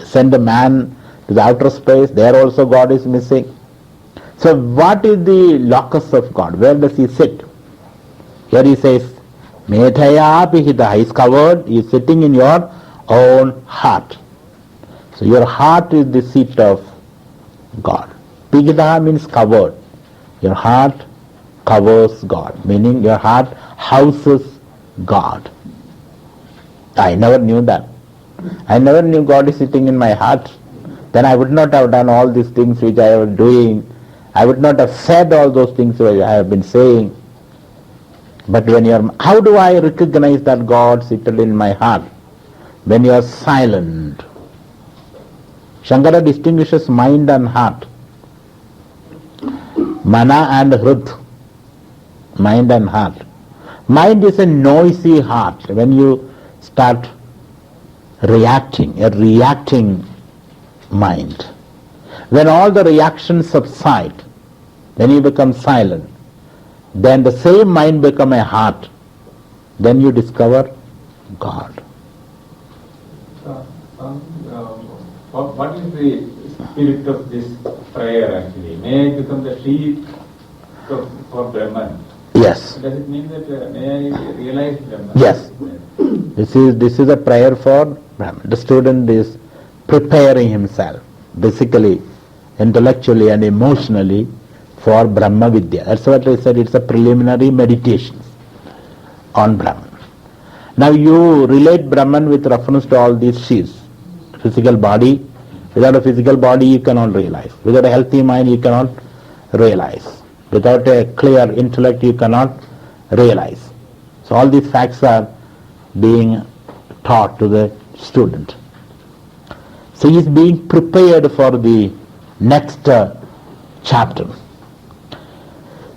send a man to the outer space, there also God is missing. So what is the locus of God? Where does he sit? Here he says, Medhaya Pihita, he is covered, he is sitting in your own heart. So your heart is the seat of God. Pihita means covered. Your heart covers God, meaning your heart houses God. I never knew that. I never knew God is sitting in my heart. Then I would not have done all these things which I was doing. I would not have said all those things which I have been saying. But when how do I recognize that God seated in my heart? When you are silent. Shankara distinguishes mind and heart. Mana and Ruth. Mind and heart. Mind is a noisy heart. When you start reacting, a reacting mind. When all the reactions subside, then you become silent. Then the same mind become a heart. Then you discover God. What is the spirit of this prayer actually? May I become the sheath for Brahman? Yes. Does it mean that may I realize Brahman? Yes. This is a prayer for Brahman. The student is preparing himself, basically, intellectually and emotionally, for Brahma Vidya. That's what I said, it's a preliminary meditation on Brahman. Now you relate Brahman with reference to all these sheaths. Physical body. Without a physical body you cannot realize. Without a healthy mind you cannot realize. Without a clear intellect you cannot realize. So all these facts are being taught to the student. So he is being prepared for the next chapter.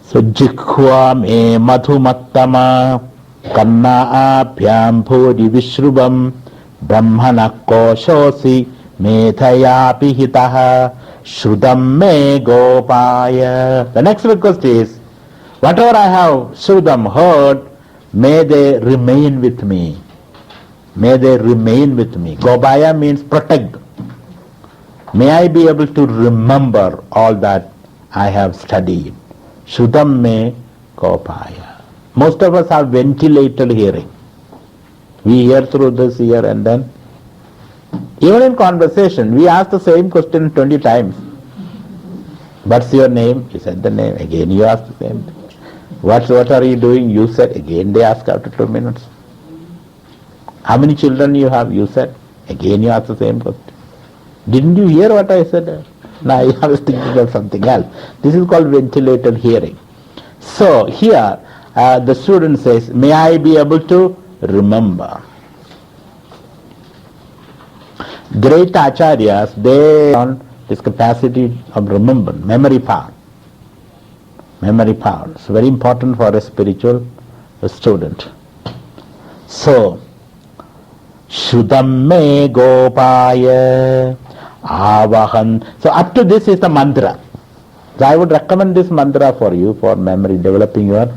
So Jikhwa me madhumattama kanna apyam phodi vishrubam brahmana koshosi medhayapi hitaha shrudam me gopaya. The next request is, whatever I have shrudam heard, may they remain with me. May they remain with me. Gopaya means protect. May I be able to remember all that I have studied. Shrudam me gopaya. Most of us have ventilated hearing. We hear through this ear and then, even in conversation, we ask the same question 20 times. What's your name? You said the name. Again you ask the same thing. What are you doing? You said. Again they ask after 2 minutes. How many children you have? You said. Again you ask the same question. Didn't you hear what I said? No, I was thinking of something else. This is called ventilated hearing. So here the student says, may I be able to remember. Great acharyas, they on this capacity of remembrance, memory power. Memory power. It's very important for a spiritual student. So, Shudam me gopaya avahan. So up to this is the mantra. So I would recommend this mantra for you for memory, developing your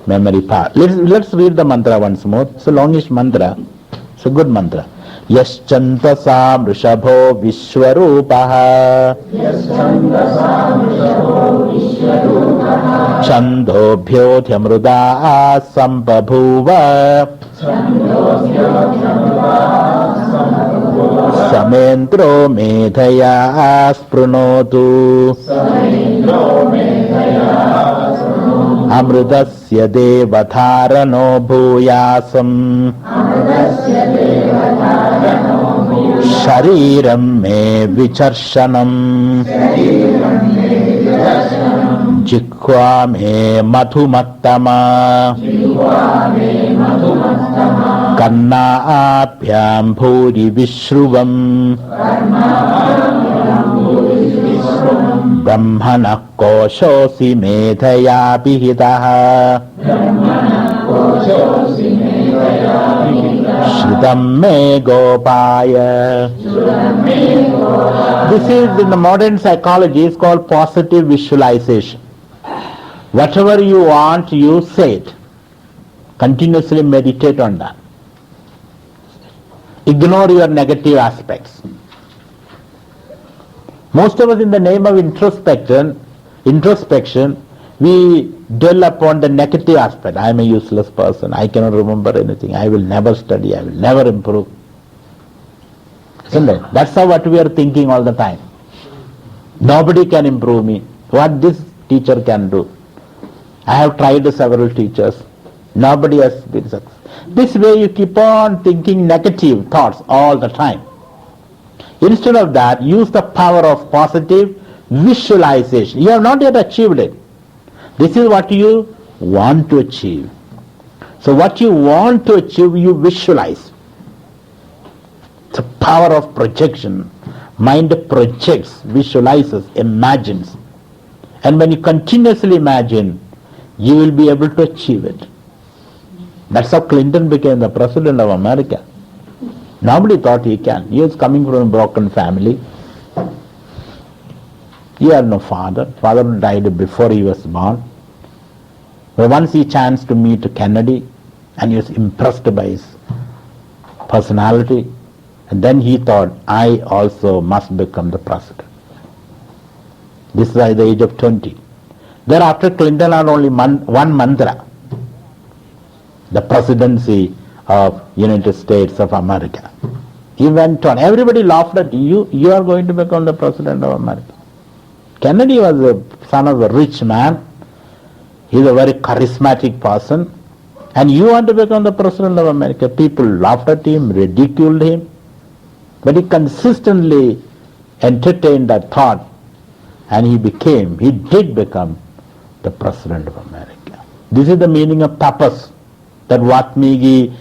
memory power. Let's read the mantra once more. It's a longish mantra. It's a good mantra. Yaschantasam rishabho vishwarupaha chandobhyodhyamruda sambabhuva samendro medhaya sprunotu amrudasya devatharano bhuyasam shariram me vicharshanam jikva me madhumattama kannābhyam bhuri vishruvam brahmana koshosi medhaya bihitaha Shridam me gopaya. This is, in the modern psychology, is called positive visualization. Whatever you want, you say it. Continuously meditate on that. Ignore your negative aspects. Most of us, in the name of introspection, we dwell upon the negative aspect. I am a useless person. I cannot remember anything. I will never study. I will never improve. Isn't it? That's how what we are thinking all the time. Nobody can improve me. What this teacher can do. I have tried several teachers. Nobody has been successful. This way you keep on thinking negative thoughts all the time. Instead of that, use the power of positive visualization. You have not yet achieved it. This is what you want to achieve. So what you want to achieve, you visualize. It's a power of projection. Mind projects, visualizes, imagines. And when you continuously imagine, you will be able to achieve it. That's how Clinton became the president of America. Nobody thought he can. He was coming from a broken family. He had no father. Father died before he was born. But once he chanced to meet Kennedy, and he was impressed by his personality, and then he thought, I also must become the president. This is at the age of 20. Thereafter, Clinton had only one mantra, the presidency of United States of America. He went on. Everybody laughed at you. You are going to become the president of America. Kennedy was the son of a rich man. He is a very charismatic person. And you want to become the president of America. People laughed at him, ridiculed him. But he consistently entertained that thought. And he did become the president of America. This is the meaning of tapas. That Vatmiki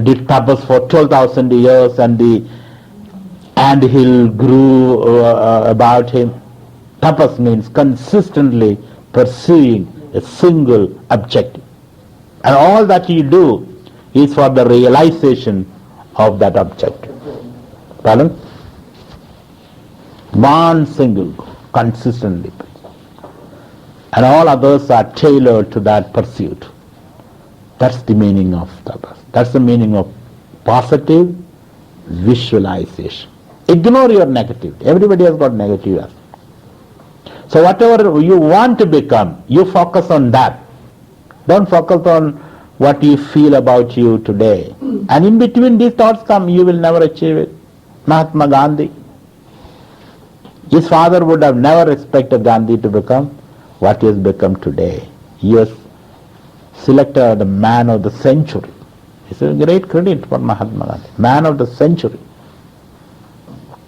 did tapas for 12,000 years and the anthill grew about him. Tapas means consistently pursuing a single objective. And all that you do is for the realization of that objective. Pardon? One single goal, consistently. And all others are tailored to that pursuit. That's the meaning of tapas. That's the meaning of positive visualization. Ignore your negative. Everybody has got negative aspects. So whatever you want to become, you focus on that. Don't focus on what you feel about you today. And in between these thoughts come, you will never achieve it. Mahatma Gandhi. His father would have never expected Gandhi to become what he has become today. He was selected the man of the century. It's a great credit for Mahatma Gandhi, man of the century.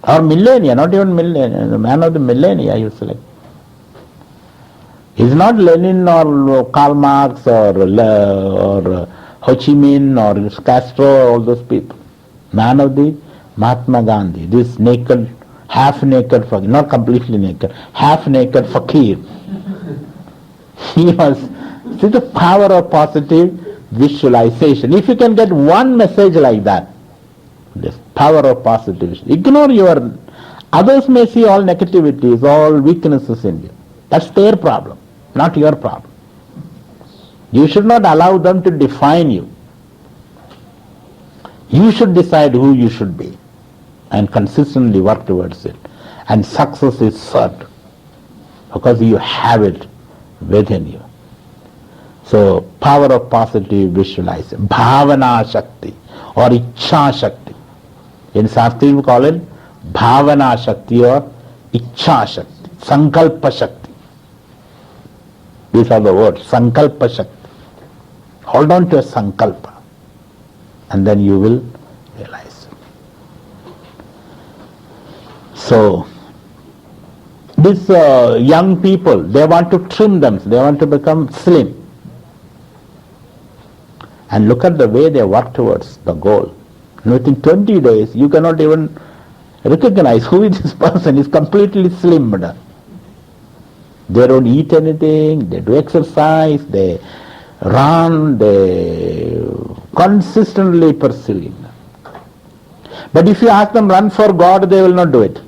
Or millennia, not even millennia, the man of the millennia you select. He's not Lenin or Karl Marx or Ho Chi Minh or Castro, all those people. Man of the Mahatma Gandhi, this naked, half-naked fakir, not completely naked, half-naked fakir. He was, see the power of positive visualization. If you can get one message like that, this power of positive, ignore your, others may see all negativities, all weaknesses in you. That's their problem, not your problem. You should not allow them to define you. You should decide who you should be and consistently work towards it. And success is certain because you have it within you. So, power of positive visualization, bhavana shakti or ichha shakti. In Sanskrit we call it bhavana shakti or ichha shakti, sankalpa shakti. These are the words, sankalpa shakti. Hold on to a sankalpa and then you will realize. So, these young people, they want to trim them, they want to become slim. And look at the way they work towards the goal. And within 20 days, you cannot even recognize who is this person. Is completely slimmed. They don't eat anything, they do exercise, they run, they consistently pursuing. But if you ask them run for God, they will not do it.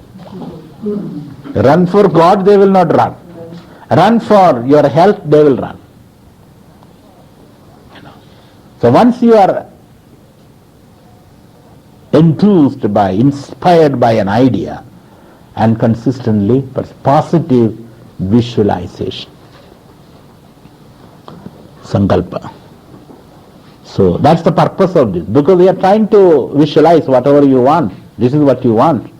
Run for God, they will not run. Run for your health, they will run. So once you are enthused by, inspired by an idea and consistently positive visualization, sankalpa. So that's the purpose of this, because we are trying to visualize whatever you want. This is what you want.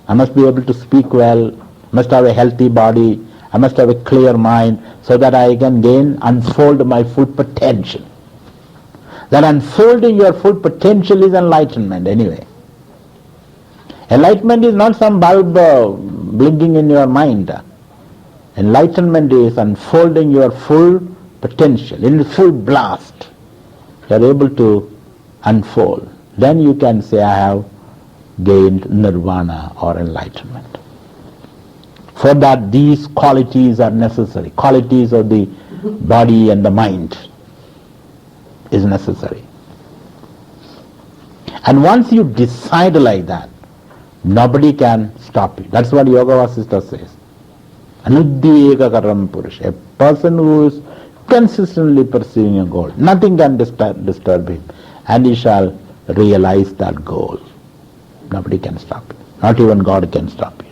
I must be able to speak well, must have a healthy body, I must have a clear mind so that I can unfold my full potential. That unfolding your full potential is enlightenment anyway. Enlightenment is not some bulb blinking in your mind. Enlightenment is unfolding your full potential in full blast. You are able to unfold. Then you can say, I have gained nirvana or enlightenment. For that, these qualities are necessary. Qualities of the body and the mind is necessary. And once you decide like that, nobody can stop you. That's what Yoga Vasishtha says. Anudvega karam purusha. A person who is consistently pursuing a goal, nothing can disturb him, and he shall realize that goal. Nobody can stop you. Not even God can stop you.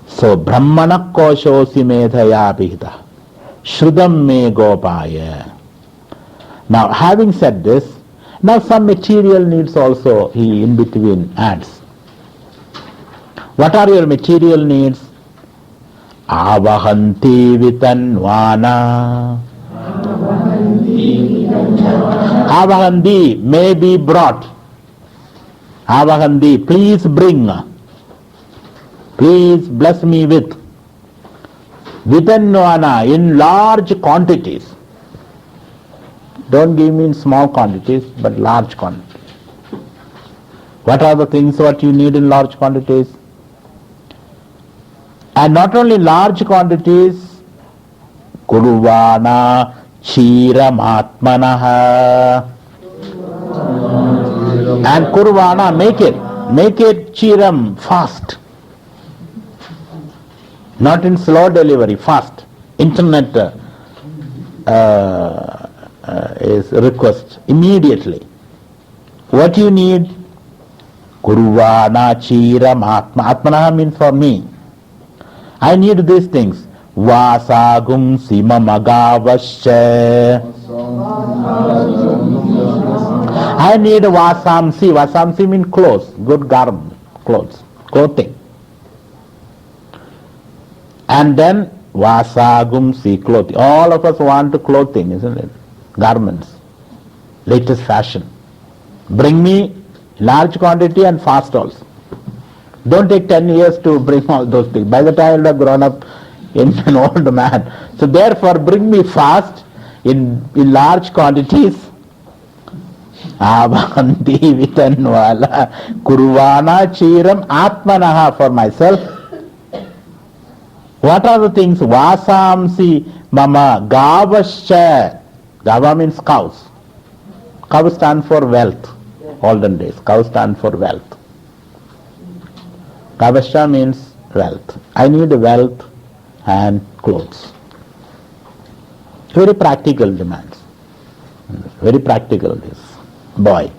So, Brahmana koshosi medhaya abhita shrudam me gopaya. Now, having said this, now some material needs also he in between adds. What are your material needs? Avahanti vitanvana. Avahanti may be brought. Avahanti, please bring. Please bless me with. Vitanvana, in large quantities. Don't give me in small quantities, but large quantities. What are the things what you need in large quantities? And not only large quantities, kurvana chiram and kurvana, make it chiram, fast. Not in slow delivery, fast. Internet is request immediately. What you need? Kurvana chiram atmanaha means for me. I need these things. Vasagum simamagavasya. I need vasamsi. Vasamsi means clothes, good garment, clothing. And then vasagum si clothing. All of us want clothing, isn't it? Garments. latest fashion. Bring me large quantity and fast also. Don't take 10 years to bring all those things. By the time I would have grown up in an old man. So therefore bring me fast in large quantities. Avanti vitanvala kurvana chiram atmanaha, for myself. What are the things? Vasamsi mama gavascha. Gava means cows. Cows stand for wealth. Olden days, cows stand for wealth. Gavascha means wealth. I need wealth and clothes. Very practical demands. Very practical, this boy.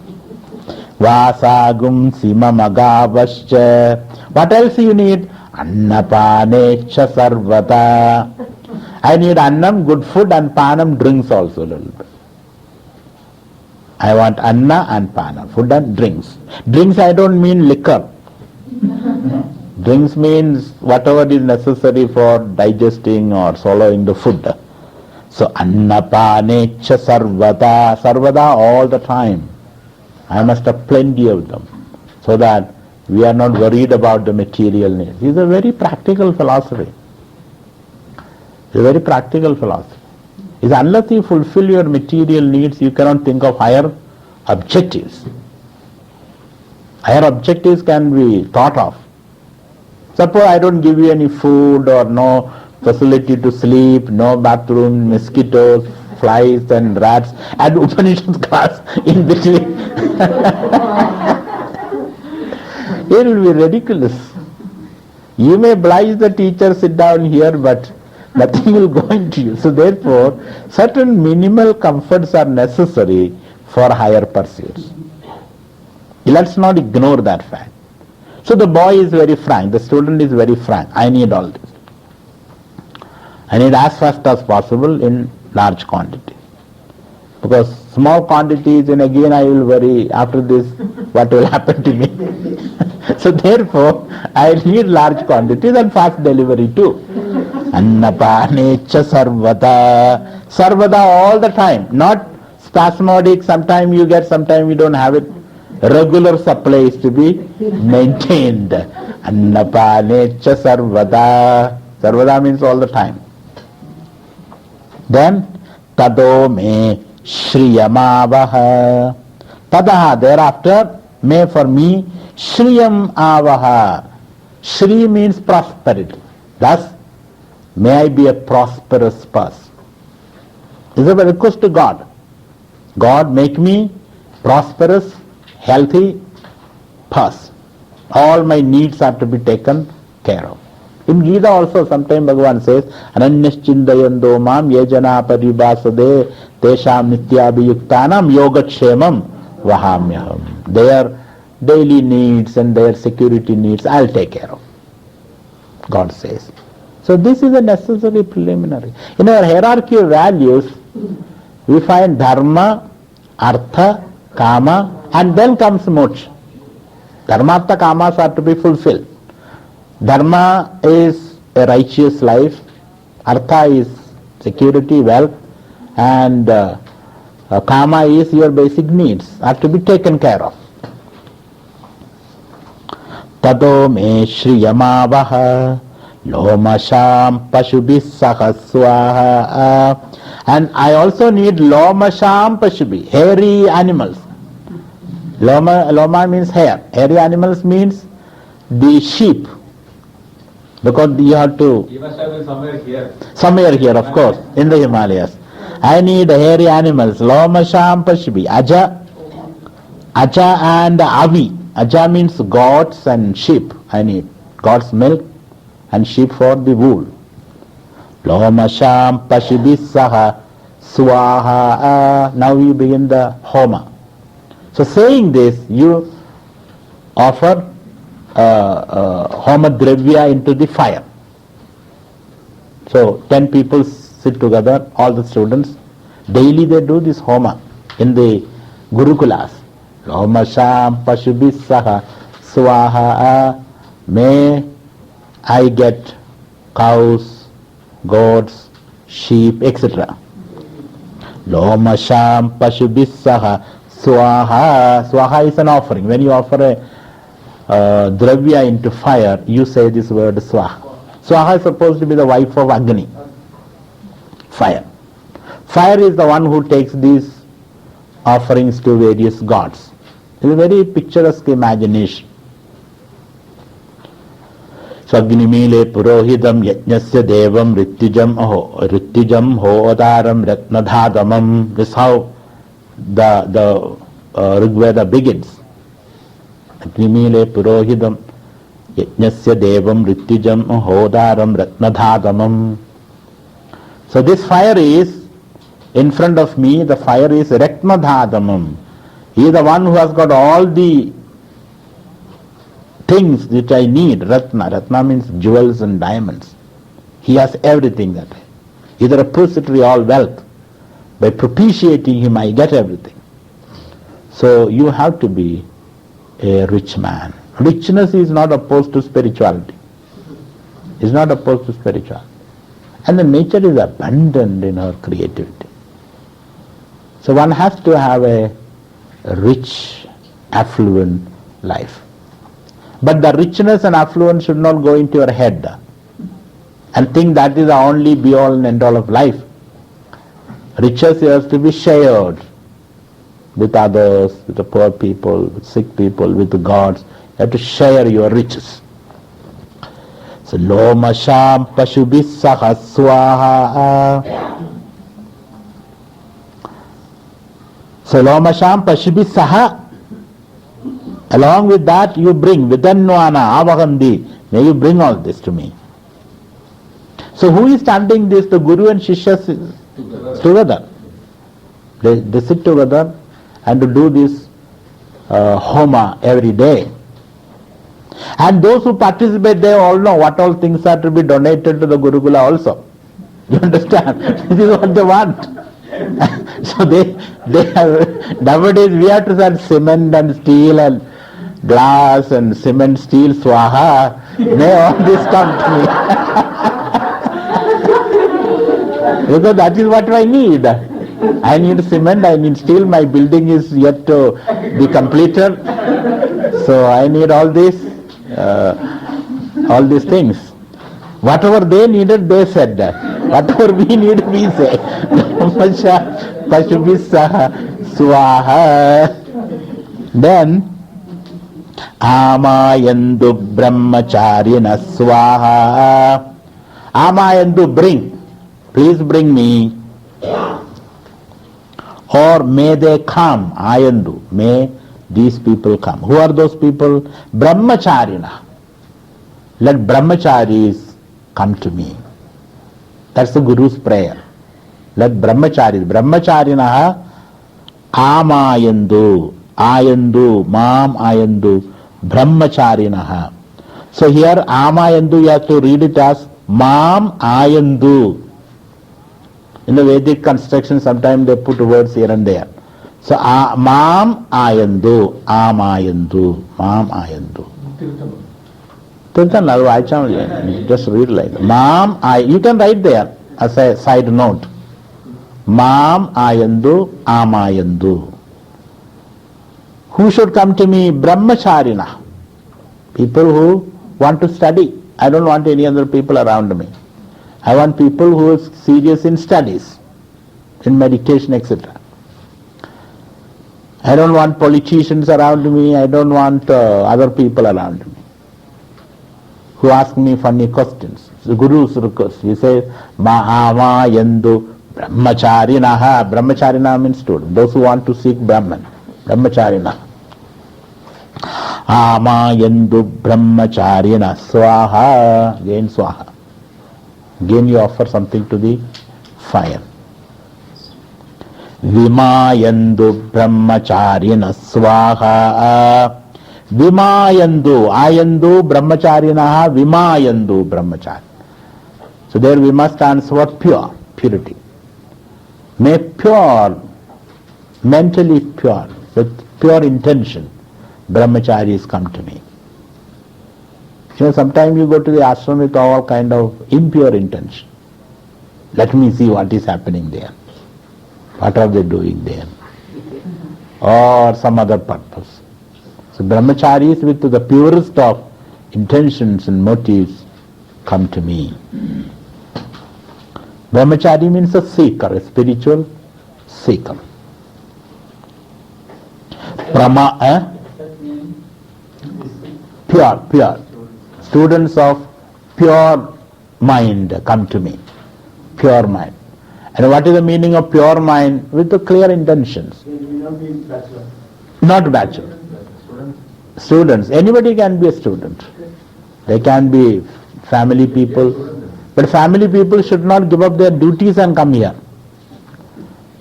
Vasagum simamagavascha. What else you need? Annapanecha sarvata. I need annam, good food, and panam, drinks also a little bit. I want anna and pana, food and drinks. Drinks I don't mean liquor. Drinks means whatever is necessary for digesting or swallowing the food. So annapanecha sarvata, sarvada all the time. I must have plenty of them, so that we are not worried about the material needs. This is a very practical philosophy. It's a very practical philosophy. It's unless you fulfill your material needs, you cannot think of higher objectives. Higher objectives can be thought of. Suppose I don't give you any food or no facility to sleep, no bathroom, mosquitoes, flies and rats, and Upanishad class in between. It will be ridiculous. You may oblige the teacher, sit down here, but nothing will go into you. So therefore, certain minimal comforts are necessary for higher pursuits. Let's not ignore that fact. So the boy is very frank, the student is very frank. I need all this. I need as fast as possible in large quantity. Because small quantities, and again I will worry after this what will happen to me. So therefore, I need large quantities and fast delivery too. Annapanecha sarvata. Sarvata all the time, not spasmodic, sometime you get, sometime you don't have it. Regular supply is to be maintained. Annapanecha sarvata. Sarvata means all the time. Then, tado me shriyamavaha. Tadaha, thereafter, may for me shriyam avaha. Shri means prosperity. Thus, may I be a prosperous person. This is a request to God. God, make me prosperous, healthy person. All my needs are to be taken care of. In Gita also, sometimes Bhagavan says, Ananyaschindayando mam yejana paribhasade tesham nityabhiyuktanam yogatshemam vahamyaham. Their daily needs and their security needs, I'll take care of. God says. So this is a necessary preliminary. In our hierarchy of values, we find dharma, artha, kama, and then comes moksha. Dharma, artha, kamas are to be fulfilled. Dharma is a righteous life, artha is security, wealth, and kama is your basic needs, are to be taken care of. Tado me shriyamavaha lomasham pashubhi sahaswaha. And I also need lomasham pashubhi, hairy animals. Loma means hair. Hairy animals means the sheep. Because you have to... You must have been somewhere here. Somewhere here, of course, in the Himalayas. I need hairy animals. Lomasham pashubhi. Aja and avi. Aja means goats and sheep. I need goat's milk and sheep for the wool. Lomasham pashubhi saha swaha. Now you begin the homa. So saying this, you offer homa dravya into the fire. So 10 people sit together, all the students. Daily they do this homa in the Gurukulas. Lomasham pashubhi saha swaha. May I get cows, goats, sheep, etc. Lomasham Pashubhisaha Swaha. Swaha is an offering. When you offer a dravya into fire, you say this word Swaha. Swaha is supposed to be the wife of Agni, fire. Fire is the one who takes these offerings to various gods. It's a very picturesque imagination. Swagnimile purohidam yajnasya devam rittijam hodaram ratnadhadamam. This is how the Rigveda begins. Agnimile purohidam yajnasya devam rittijam hodaram ratnadhadamam. So this fire is in front of me, the fire is ratnadhadamam. He is the one who has got all the things that I need. Ratna means jewels and diamonds. He has everything that way. He is the repository of all wealth. By propitiating him, I get everything. So you have to be a rich man. Richness is not opposed to spirituality. It's not opposed to spirituality. And the nature is abundant in our creativity. So one has to have a rich, affluent life. But the richness and affluence should not go into your head and think that is the only be-all and end-all of life. Riches has to be shared with others, with the poor people, with sick people, with the gods. You have to share your riches. So, Lomasham Pashubhisaha Swaha. So, Lomasham Pashubhisaha. Along with that you bring Vidanvana Avahandi. May you bring all this to me. So who is standing this? The Guru and Shishya together. They sit together and to do this homa every day. And those who participate, they all know what all things are to be donated to the Gurukula also. You understand? This is what they want. So they have, nowadays we have to send cement and steel and glass and cement, steel, swaha. May all this come to me. Because that is what I need. I need cement, I need steel, my building is yet to be completed. So I need all these things. Whatever they needed, they said that. Whatever we need, we say. Swaha. Then, Amayandu Brahmacharina Swaha. Amayandu, bring. Please bring me. Or may they come. Ayandu. May these people come. Who are those people? Brahmacharina. Let brahmacharis come to me. That's the Guru's prayer. Let brahmacharis. Brahmacharinaha Amayandu. Ayandu. Mam Ayandu. Brahmacharinaha. So here Amayandu, you have to read it as Mam Ayandu. In the Vedic construction, sometimes they put words here and there. So Mam Ayandu. Amayandu. Mam Ayandu. Just read like that. Mam Ayandu. You can write there as a side note. Mam Ayandu. Amayandu. Who should come to me? Brahmacharina. People who want to study. I don't want any other people around me. I want people who are serious in studies, in meditation, etc. I don't want politicians around me. I don't want other people around me who ask me funny questions. The Guru's request. He says, Mahama Yandu Brahmacharinaha. Brahmacharina means student. Those who want to seek Brahman. Brahmacharina. Amayandu Brahmacharina Swaha. Again Swaha. Again you offer something to the fire. Vimayandu Brahmacharina Swaha. Vimayandu. Ayandu Brahmacharinaha. Vimayandu Brahmacharina. So there Vima stands for pure, purity. May pure, mentally pure, with pure intention, brahmacharis come to me. You know, sometimes you go to the ashram with all kind of impure intention. Let me see what is happening there. What are they doing there? Or some other purpose. So brahmacharis with the purest of intentions and motives come to me. Brahmachari means a seeker, a spiritual seeker. Pure. Students of pure mind come to me. Pure mind. And what is the meaning of pure mind? With the clear intentions. Not bachelor. Students. Anybody can be a student. They can be family people. But family people should not give up their duties and come here.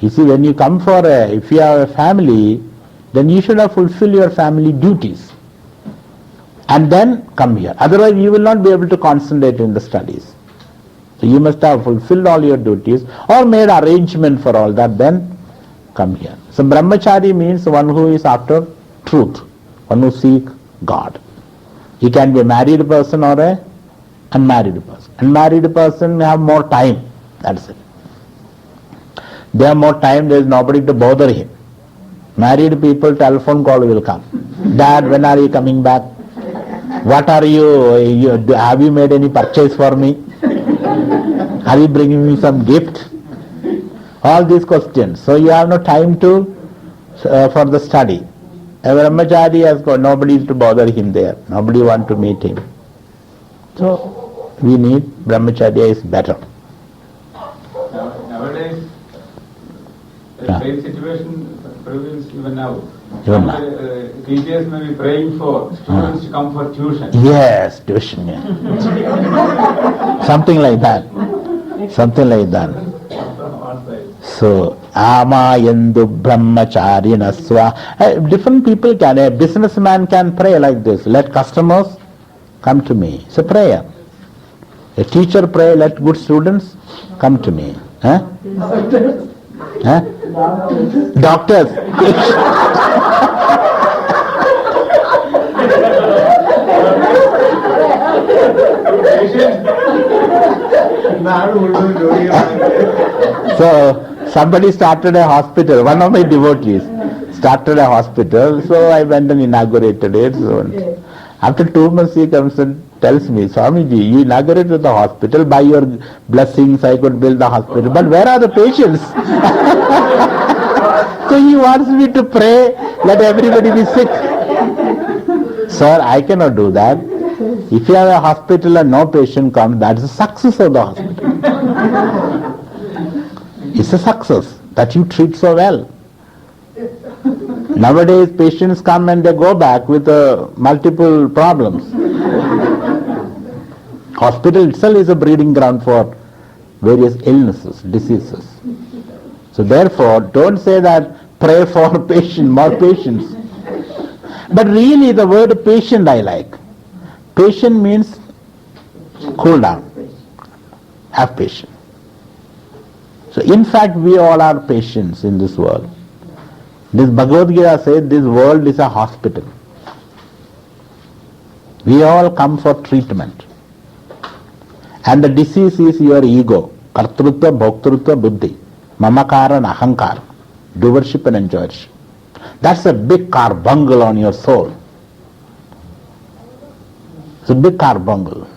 You see, when you come if you have a family, then you should have fulfilled your family duties. And then come here. Otherwise you will not be able to concentrate in the studies. So you must have fulfilled all your duties or made arrangement for all that, then come here. So brahmachari means one who is after truth, one who seeks God. He can be a married person or a unmarried person. Unmarried person have more time, that's it. They have more time, there is nobody to bother him. Married people, telephone call will come. Dad, when are you coming back? What are have you made any purchase for me? Are you bringing me some gift? All these questions. So you have no time for the study. A brahmachari has got nobody to bother him there. Nobody want to meet him. So we need brahmacharya is better. Nowadays, the same situation prevails even now. Even now. Teachers may be praying for students to come for tuition. Yes, tuition. Yeah. Something like that. Something like that. So, Amayandu brahmacharina swa. Different people can, a businessman can pray like this. Let customers come to me. It's a prayer. A teacher pray, let good students come to me. Huh? Huh? Doctors. So somebody started a hospital, one of my devotees started a hospital, so I went and inaugurated it. So after 2 months he comes and tells me, Swamiji, you inaugurated the hospital, by your blessings I could build the hospital, but where are the patients? So he wants me to pray, let everybody be sick. Sir, I cannot do that. If you have a hospital and no patient comes, that is a success of the hospital. It's a success that you treat so well. Nowadays patients come and they go back with multiple problems. Hospital itself is a breeding ground for various illnesses, diseases. So therefore, don't say that pray for more patients. But really the word patient I like. Patient means cool down. Have patience. So in fact we all are patients in this world. This Bhagavad Gita says this world is a hospital. We all come for treatment. And the disease is your ego. Kartrutva, bhoktrutva, buddhi. Mamakara and ahankara. Doership and enjoyership. That's a big carbuncle on your soul. It's a big carbuncle.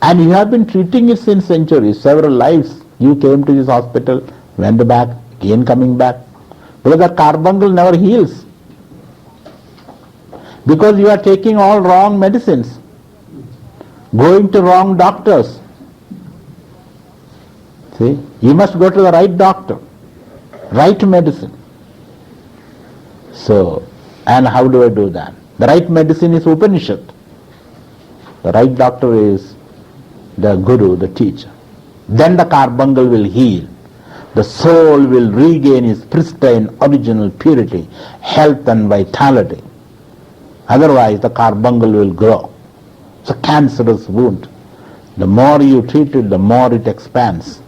And you have been treating it since centuries, several lives. You came to this hospital, went back, again coming back. Because that carbuncle never heals. Because you are taking all wrong medicines. Going to wrong doctors. See, you must go to the right doctor. Right medicine. So, and how do I do that? The right medicine is Upanishad. The right doctor is the guru, the teacher. Then the carbuncle will heal. The soul will regain its pristine original purity, health and vitality. Otherwise the carbuncle will grow. It's a cancerous wound. The more you treat it, the more it expands.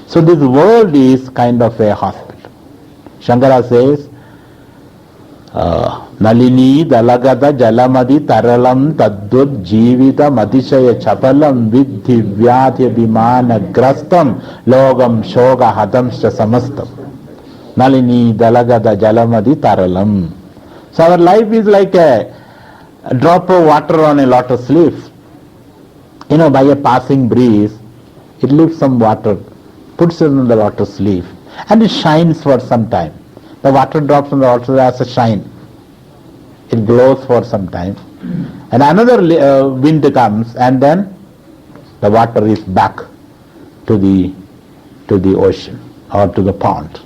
So this world is kind of a hospital. Shankara says, Nalini dalagada jalamadi taralam tadvud jivita matishaya chapalam vidhi vyadhi bimana grastam logam shoga hadamscha samastam. Nalini dalagada jalamadi taralam. So our life is like a drop of water on a lotus leaf. By a passing breeze, it lifts some water, puts it on the lotus leaf, and it shines for some time. The water drops on the lotus as a shine. It glows for some time, and another wind comes, and then the water is back to the ocean or to the pond.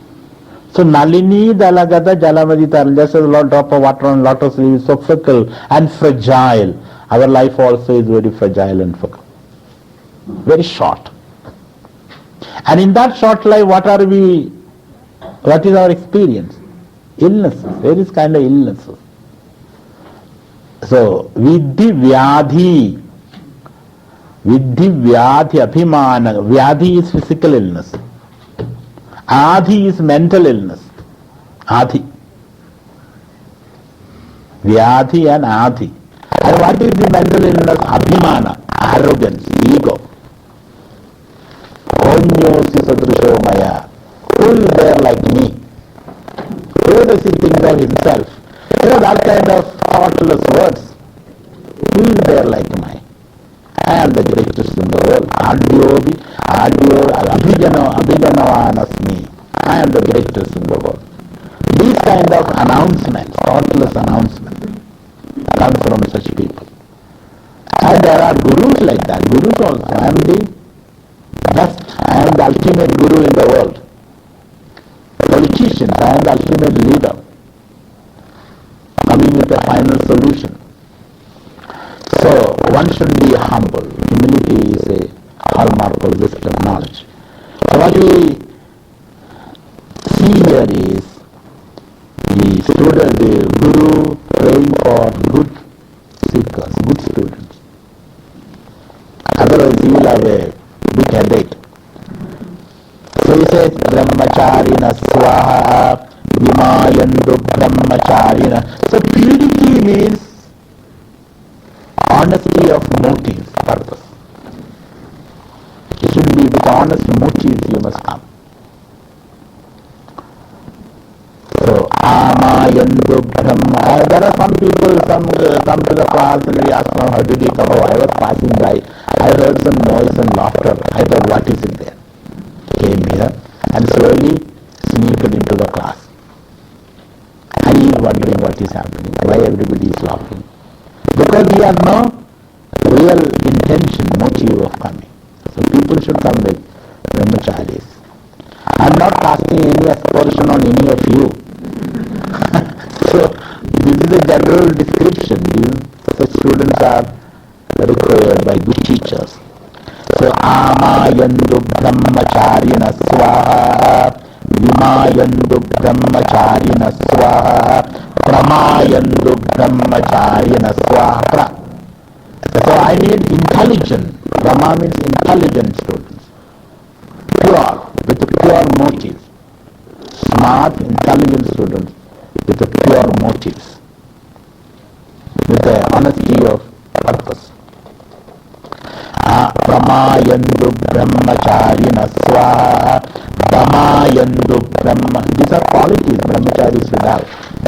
So Nalini Dalagada Jalamadi Taran, just as a drop of water on lotus leaf is so fickle and fragile, our life also is very fragile and fickle, very short. And in that short life, what is our experience? Illnesses, various kind of illnesses. So, Vidhi Vyadhi Abhimana. Vyadhi is physical illness. Adhi is mental illness. Adhi. Vyadhi and Adhi. And what is the mental illness? Abhimana, arrogance, ego. Onyosi sadrisho maya. Who is there like me? Who does he think of himself? That kind of thoughtless words. Who is there like me? I am the greatest in the world. Abhijanavasmi. I am the greatest in the world. These kind of announcements, thoughtless announcements, come from such people. And there are gurus like that. Gurus also. I am the best. I am the ultimate guru in the world. Politicians, I am the ultimate leader, coming with a final solution. So one should be humble. Humility is a hallmark of wisdom, knowledge. So what we see here is the student, the guru praying for good seekers, good students. Otherwise he will have a big headache. So he says, Brahmacharina Swaha Vimayandu Brahmacharina. So purity means honesty of motives, purpose. It should be with honest motives you must come. So Amayandu Brahma. There are some people come to the class and we ask them, how did you come? Oh, I was passing by. I heard some noise and laughter. I thought, what is it there? Came here and slowly sneaked into the class. And he is wondering what is happening, why everybody is laughing. Because he has no real intention, motive of coming. So people should come with brahmacharis. I am not casting any aspersion on any of you. So this is a general description. Such students are required by good teachers. So Amayandu Brahmacharina Swaha Vimayandu Brahmacharina Swaha Pramayandu Brahmacharina Swaha. So I need intelligent. Brahma means intelligent students. Pure, with pure motives. Smart, intelligent students with pure motives. With the honesty of purpose. Pramayandu Brahmacharina Swaha Damayandu Brahma. These are qualities brahmacharis should have.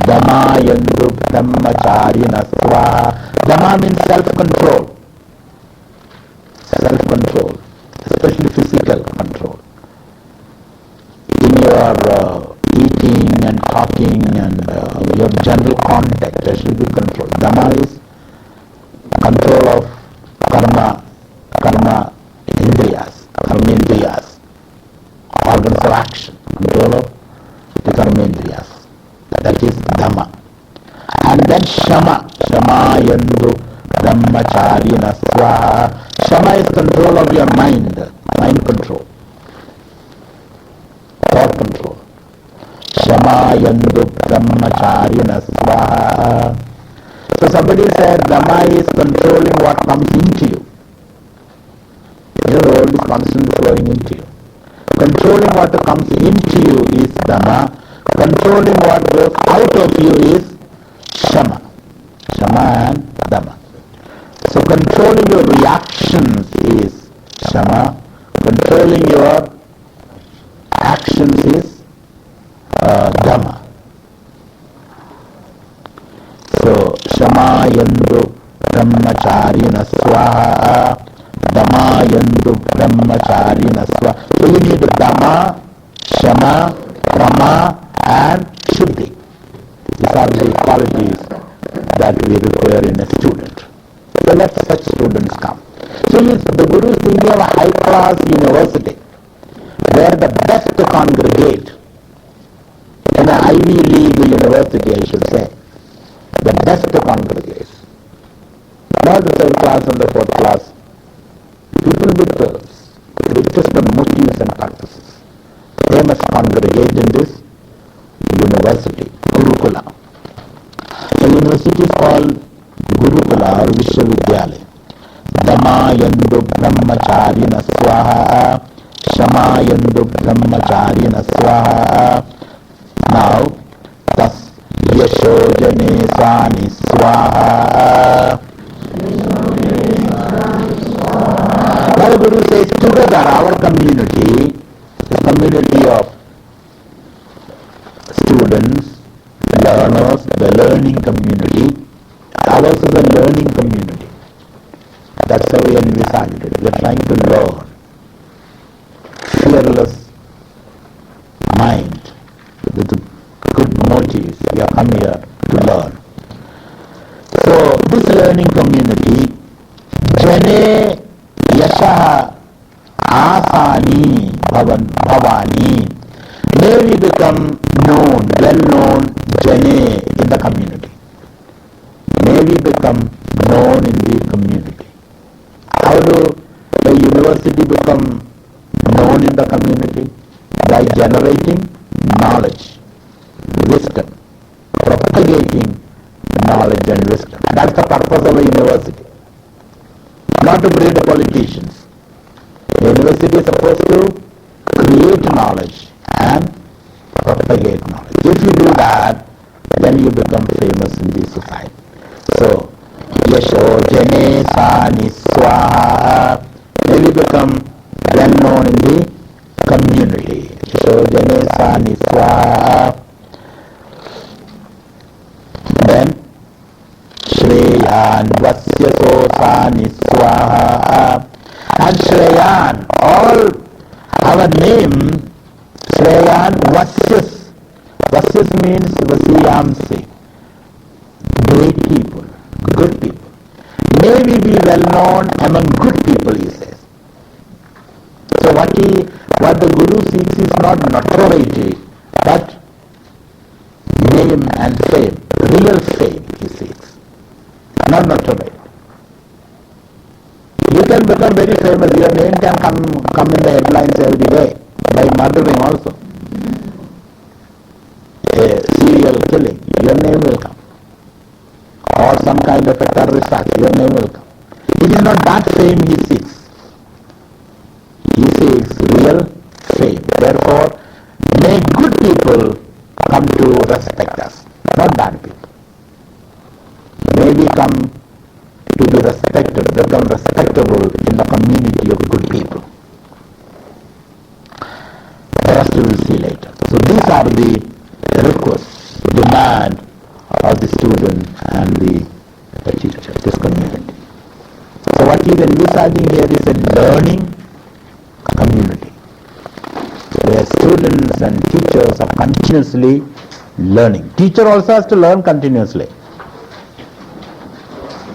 Damayandu Brahmacharina Swaha. Dama means self-control. Self-control, especially physical control. In your eating and talking and your general contact, there should be control. Dama is control of karma indriyas, organs of action, control of the karma indriyas. That is Dhamma. And then Shama Yandu Brahmacharina Swaha. Shama is control of your mind control, thought control. Shama Yandu Brahmacharina Swaha. So somebody said Dhamma is controlling what comes into you. The world is constantly flowing into you. Controlling what comes into you is Dhamma. Controlling what goes out of you is Shama. Shama and Dhamma. So controlling your reactions is Shama. Controlling your actions is Dhamma. So Shama yandu brahmacharina swaha, Dhamma yandu brahmacharina swaha. So you need Dhamma, Shama, Rama and Shuddhi. These are the qualities that we require in a student. So let such students come. So the Guru is thinking of a high-class university where the best congregate. In an Ivy League university, I should say, the best congregates. Not the third class and the fourth class. People with the richest motives and purposes. They must congregate in this university, Gurukula. The university is called Gurukula or Vishwavidyalaya. Dhamma yandu brahmacharina swaha, Shama yandu brahmacharina swaha. Now, tas yashojane sani swaha. Now the Guru says, together our community, the community of students, learners, the learning community, ours is a learning community. That's how we envisaged it. We are trying to learn. Fearless mind, with good motives. We have come here to learn. So this learning community, Jane Yashaha Asani Bhavani, may we become known, well-known Jane in the community. May we become known in the community. How do the university become known in the community? By generating knowledge, wisdom, propagating knowledge and wisdom. That's the purpose of a university. Not to breed politicians. The university is supposed to create knowledge and propagate knowledge. If you do that, then you become famous in the society. So, Yasho Jane Sani Swaha, may we become well known in the community. Yasho Jane Sani Swaha. Then, Shreyan Vasya Sosani Swaha. And Shreyan, all our name, Shreyan Vasyas. Vasyas means Vasiyamsi. Great people, good people. May we be well known among good people, he says. So what the Guru seeks is not notoriety, but name and fame, real fame he seeks, not notoriety. You can become very famous, your name can come in the headlines every day, by murdering also. A serial killing, your name will come. Or some kind of a terrorist act, your name will come. It is not that fame he seeks. He seeks real fame. Therefore, may good people come to respect us, not bad people. May we come to be respected, become respectable in the community of good people. The rest we will see later. So these are the requests, demand of the student and the teacher, this community. So what he is envisaging here is a learning community, where students and teachers are continuously learning. Teacher also has to learn continuously.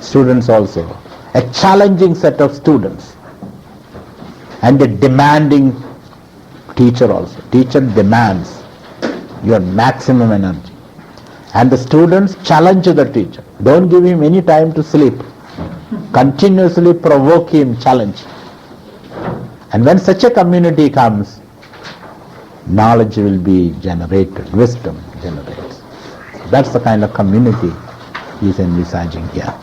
Students also. A challenging set of students. And a demanding teacher also. Teacher demands your maximum energy. And the students challenge the teacher. Don't give him any time to sleep. Continuously provoke him, challenge. And when such a community comes, knowledge will be generated, wisdom generates. That's the kind of community he is envisaging here.